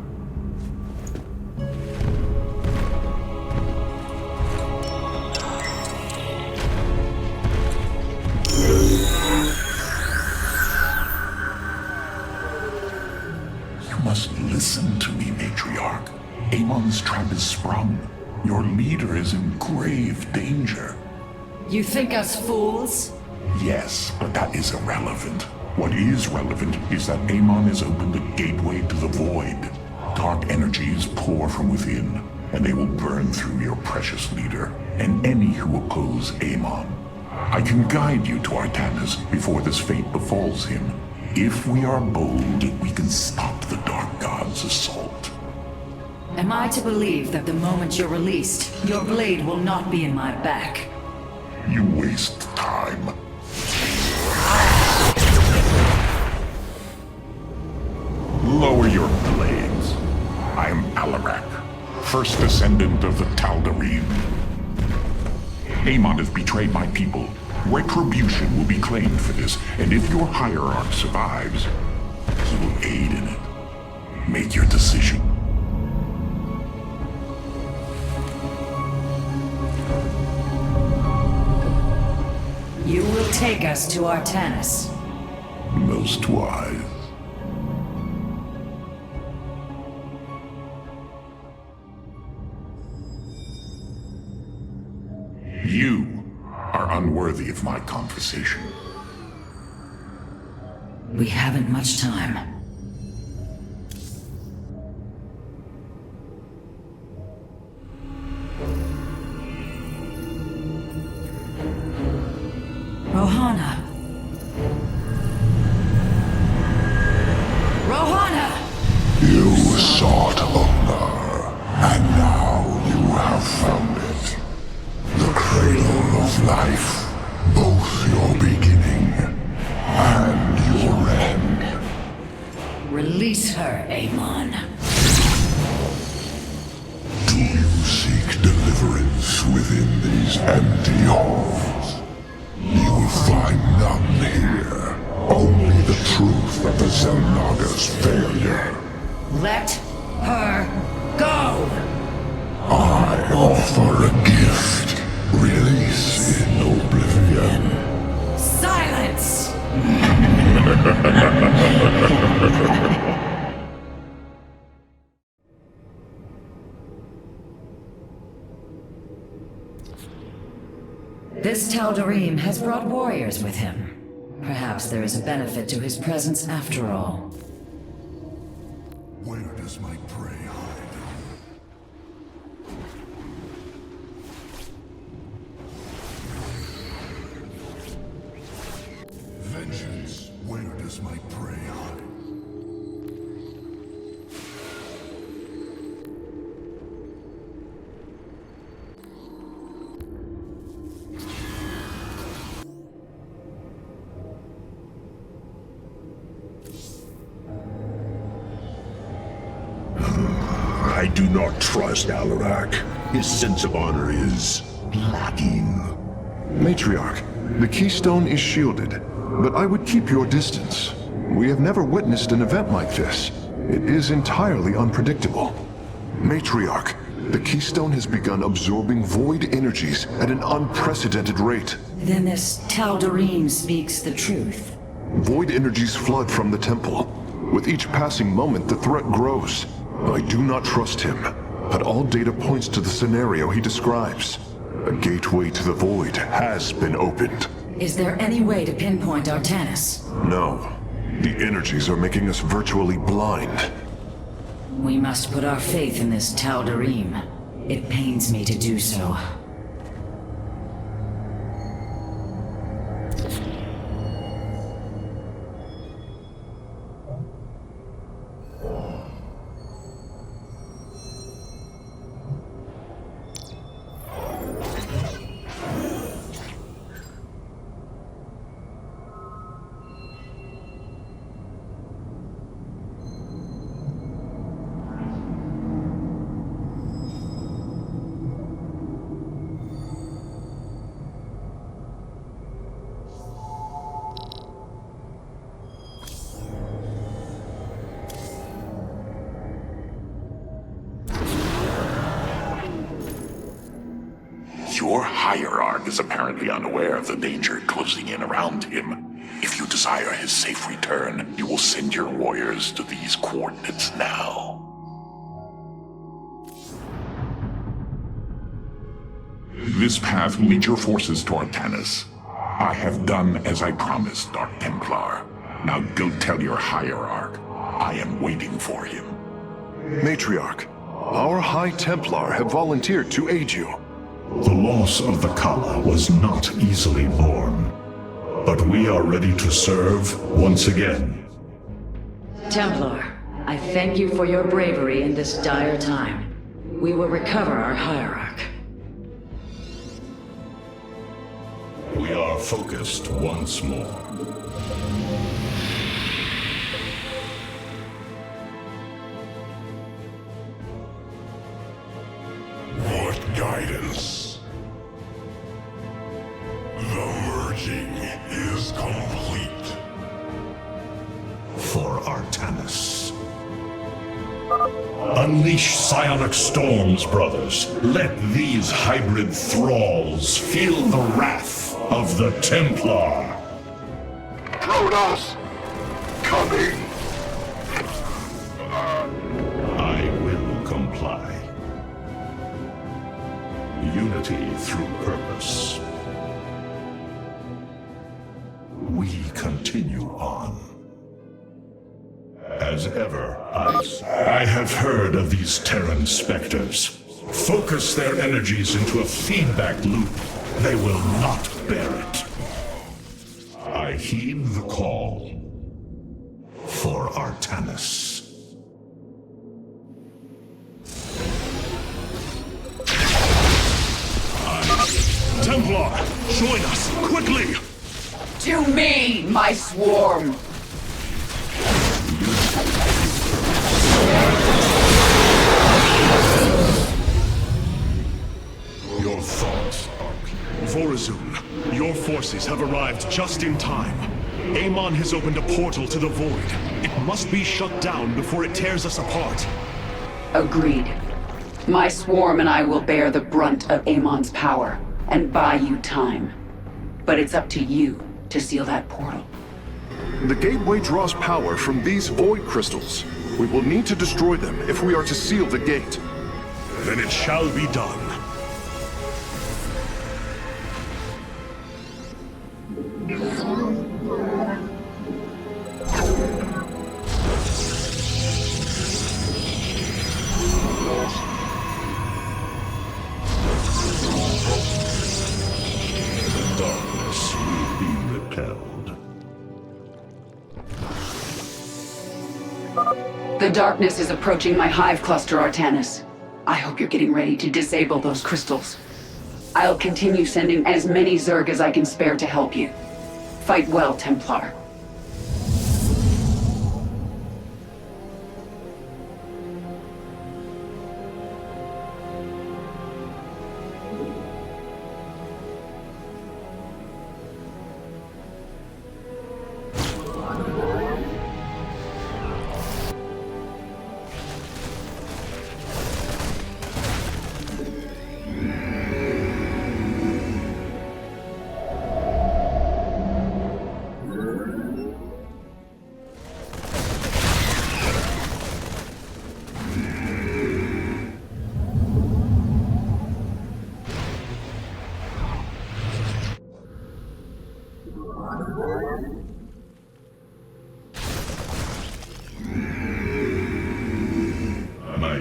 You must listen to me, Matriarch. Amon's trap is sprung. Your leader is in grave danger. You think us fools? Yes, but that is irrelevant. What is relevant is that Amon has opened a gateway to the void. Dark energies pour from within, and they will burn through your precious leader, and any who oppose Amon. I can guide you to Artanis before this fate befalls him. If we are bold, we can stop the Dark God's assault. Am I to believe that the moment you're released, your blade will not be in my back? You waste time. Lower your blades. I am Alarak, first descendant of the Tal'darim. Amon has betrayed my people. Retribution will be claimed for this, and if your hierarch survives, he will aid in it. Make your decision. You will take us to Artanis. Most wise. You are unworthy of my conversation. We haven't much time. Rohana! Rohana! You sought Ulnar, and now you have found it. The cradle of life, both your beginning and your end. Release her, Amon. Do you seek deliverance within these empty halls? You will find none here. Only the truth of the xel'naga's failure. Let her go! I offer a gift. Release in oblivion. Silence! This Tal'darim has brought warriors with him. Perhaps there is a benefit to his presence after all. Where does my prey hide? Vengeance, where does my prey hide? I do not trust Alarak. His sense of honor is lacking. Matriarch, the keystone is shielded, but I would keep your distance. We have never witnessed an event like this. It is entirely unpredictable. Matriarch, the keystone has begun absorbing void energies at an unprecedented rate. Then this Tal'darim speaks the truth. Void energies flood from the temple. With each passing moment, the threat grows. I do not trust him, but all data points to the scenario he describes. A gateway to the void has been opened. Is there any way to pinpoint Artanis? No. The energies are making us virtually blind. We must put our faith in this Tal'darim. It pains me to do so. Your hierarch is apparently unaware of the danger closing in around him. If you desire his safe return, you will send your warriors to these coordinates now. This path will lead your forces to Artanis. I have done as I promised, Dark Templar. Now go tell your hierarch. I am waiting for him. Matriarch, our High Templar have volunteered to aid you. The loss of the Kala was not easily borne, but we are ready to serve once again. Templar, I thank you for your bravery in this dire time. We will recover our hierarch. We are focused once more. What guidance? The merging is complete. For Artanis. Unleash psionic storms, brothers. Let these hybrid thralls feel the wrath of the Templar. Protoss! Coming! I will comply. Unity through purpose. We continue on. As ever, I have heard of these Terran specters. Focus their energies into a feedback loop. They will not bear it. I heed the call. For Artanis. Templar, join us, quickly! To me, my swarm! Your thoughts are clear. Vorazun, your forces have arrived just in time. Amon has opened a portal to the void. It must be shut down before it tears us apart. Agreed. My swarm and I will bear the brunt of Amon's power and buy you time. But it's up to you to seal that portal. The gateway draws power from these void crystals. We will need to destroy them if we are to seal the gate. Then it shall be done. Darkness will be repelled. The darkness is approaching my hive cluster, Artanis. I hope you're getting ready to disable those crystals. I'll continue sending as many Zerg as I can spare to help you. Fight well, Templar.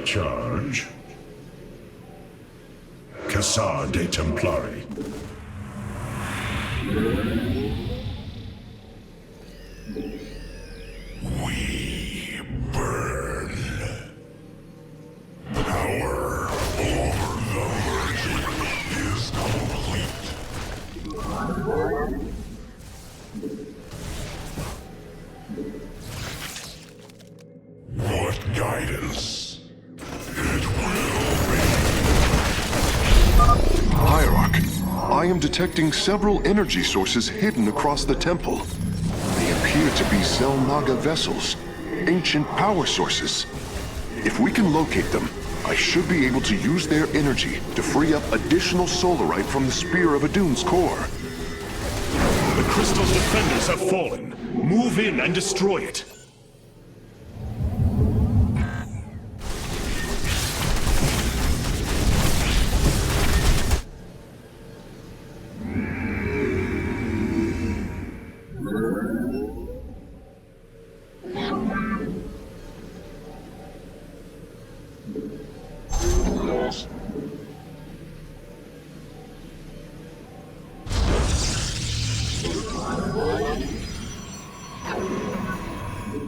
Charge. Cassar de Templari. We burn. Power over the Virgin is complete. What guidance? It will be. Hierarch, I am detecting several energy sources hidden across the temple. They appear to be xel'naga vessels, ancient power sources. If we can locate them, I should be able to use their energy to free up additional solarite from the Spear of Adun's core. The crystal's defenders have fallen. Move in and destroy it.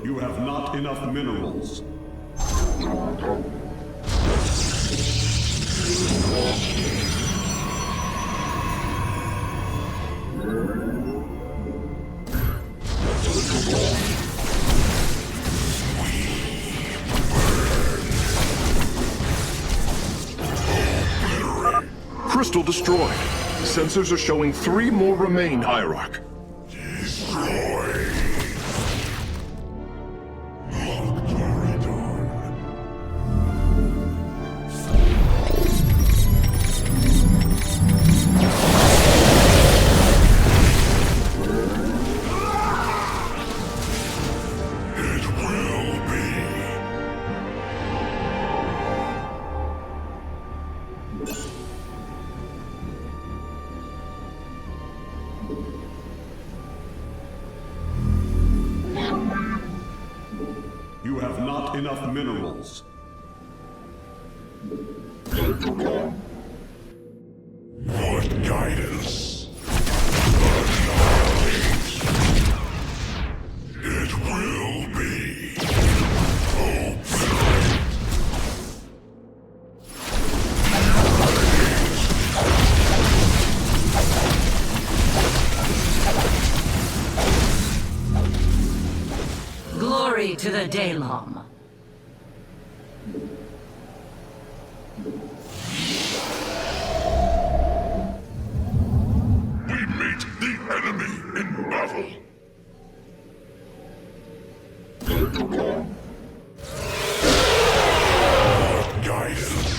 You have not enough minerals. Crystal destroyed. Sensors are showing 3 more remain, Hierarch. Destroy. You have not enough minerals. What guidance? It will be. Obliterate. Glory to the Daelaam. We meet the enemy in battle. What guidance?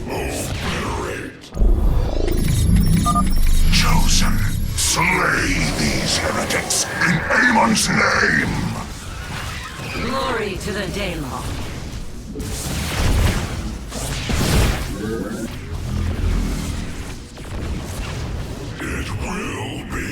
Obliterate. Chosen, slay these heretics in Amon's name! Glory to the Daelaam. It will be.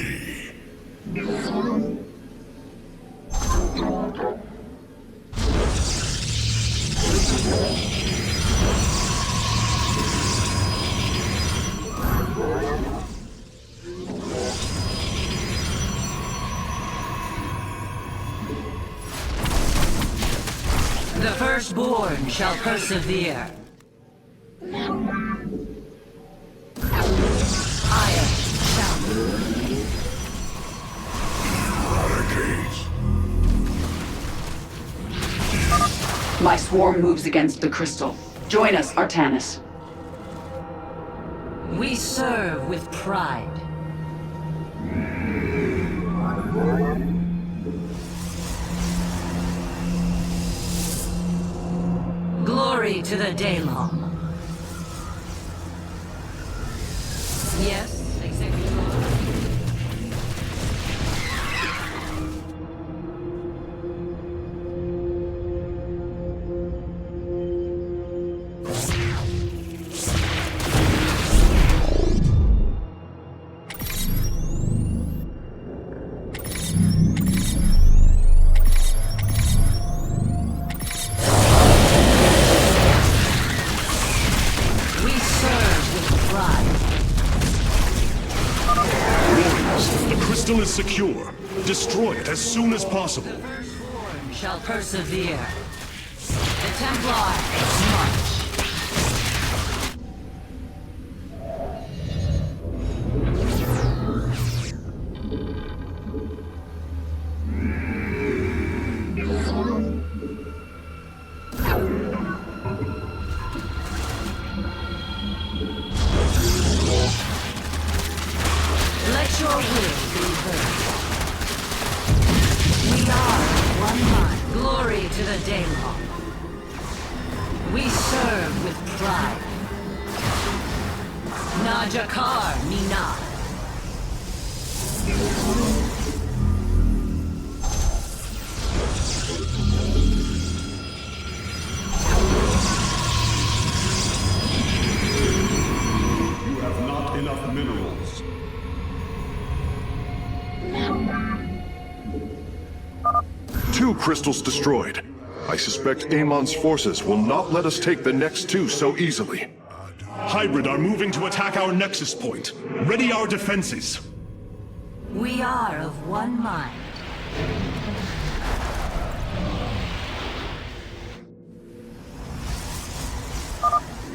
The firstborn shall persevere. Iron shall Eradicate. My swarm moves against the crystal. Join us, Artanis. We serve with pride. Glory to the Daelaam. Yes, Executor. is secure. Destroy it as soon as possible. Shall persevere. The Templar march. Let your will be heard. We are one mind. Glory to the Daelaam. We serve with pride. Najakar Mina. You have not enough minerals. Two crystals destroyed. I suspect Amon's forces will not let us take the next two so easily. Hybrid are moving to attack our nexus point. Ready our defenses. We are of one mind.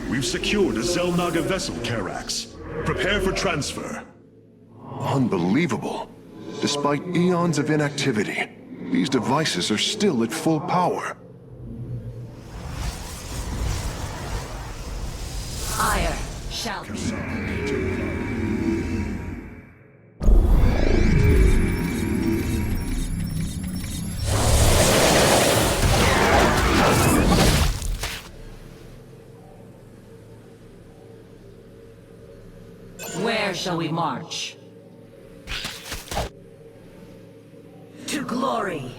We've secured a xel'naga vessel, Karax. Prepare for transfer. Unbelievable. Despite eons of inactivity, these devices are still at full power. Ire shall be. Where shall we march? To glory.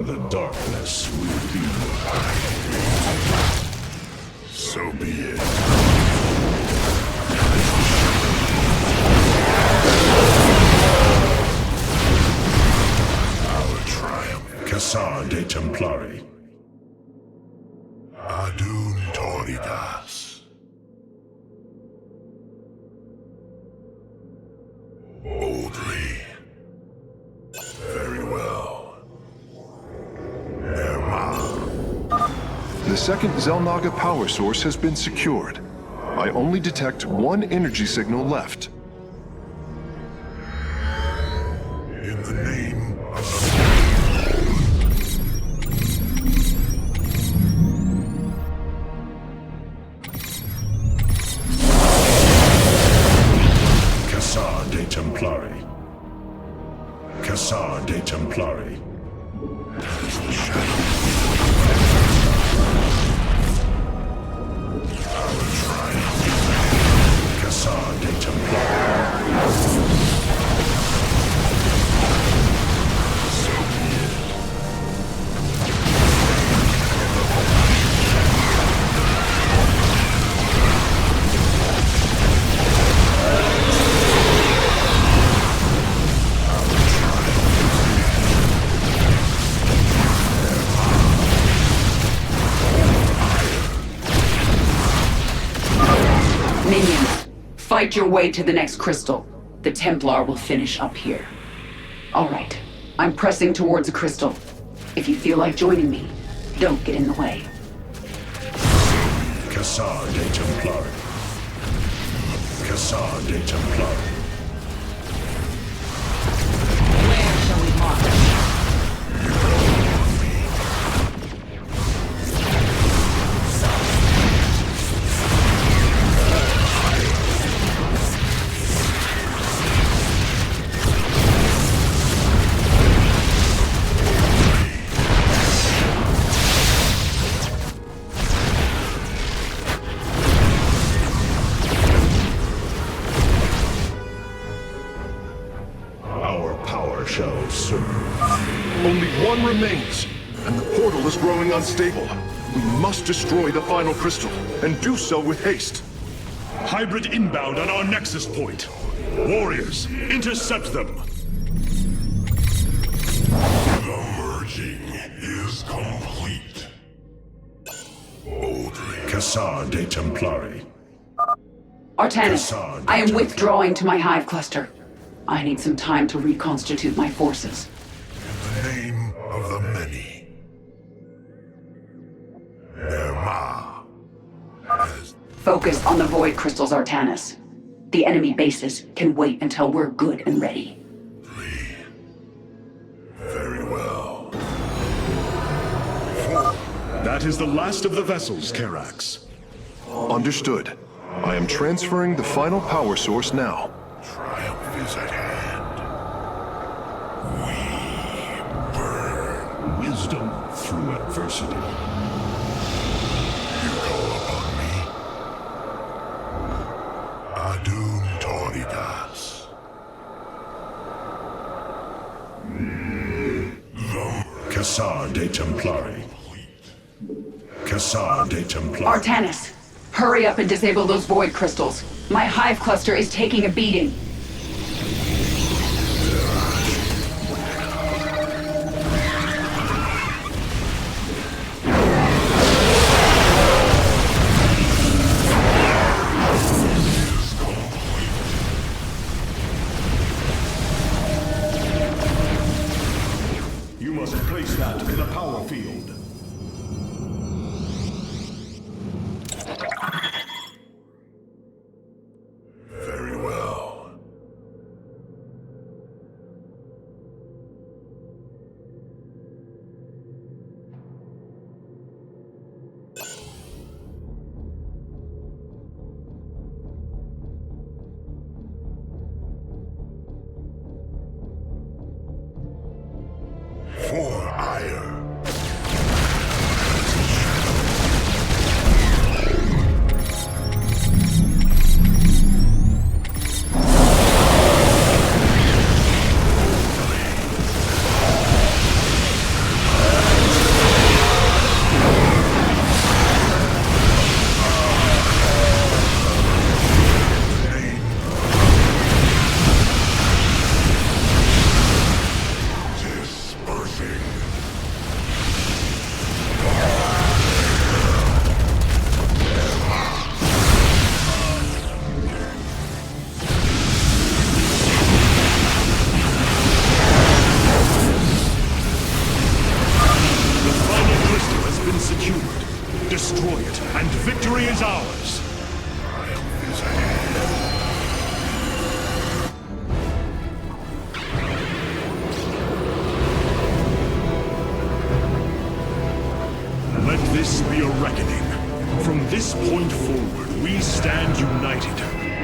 The darkness will be mine. So be it. Our triumph. Cassar de Templari. Adun Toridas. Boldly. Very well. The second xel'naga power source has been secured. I only detect one energy signal left. In the name of Cassar de Templari. Cassar de Templari. That is the shadow. Our triumph. Cassar de Templari. So be it. Minions, fight your way to the next crystal. The Templar will finish up here. All right, I'm pressing towards a crystal. If you feel like joining me, don't get in the way. Cassar de Templari. Cassar de Templari. Where shall we march? Shall serve. Only one remains, and the portal is growing unstable. We must destroy the final crystal, and do so with haste. Hybrid inbound on our nexus point. Warriors, intercept them. The merging is Cassar de Templari. Artanis, I am withdrawing to my hive cluster. I need some time to reconstitute my forces. In the name of the many, Nerma has... Focus on the void crystals, Artanis. The enemy bases can wait until we're good and ready. Very well. That is the last of the vessels, Karax. Understood. I am transferring the final power source now. Triumph is at hand. We burn. Wisdom through adversity. You call upon me. Adun Toridas. Cassar de Templari. Cassar de Templari. Artanis, hurry up and disable those void crystals. My hive cluster is taking a beating. You must place that in a power field. Very well. For ire. Dispersing. The final crystal has been secured. Destroy it, and victory is ours. Triumph is at hand. Let this be a reckoning. From this point forward, we stand united.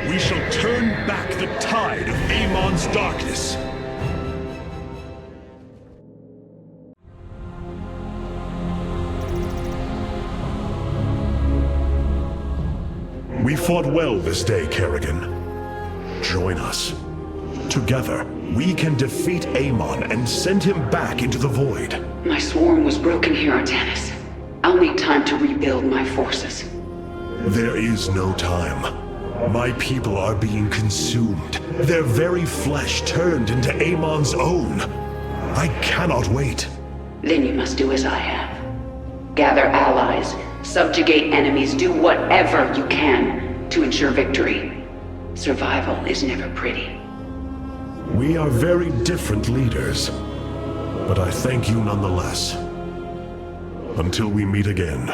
We shall turn back the tide of Amon's darkness. We fought well this day, Kerrigan. Join us. Together, we can defeat Amon and send him back into the void. My swarm was broken here, Artanis. I'll need time to rebuild my forces. There is no time. My people are being consumed. Their very flesh turned into Amon's own. I cannot wait. Then you must do as I have. Gather allies, subjugate enemies, do whatever you can to ensure victory. Survival is never pretty. We are very different leaders, but I thank you nonetheless. Until we meet again.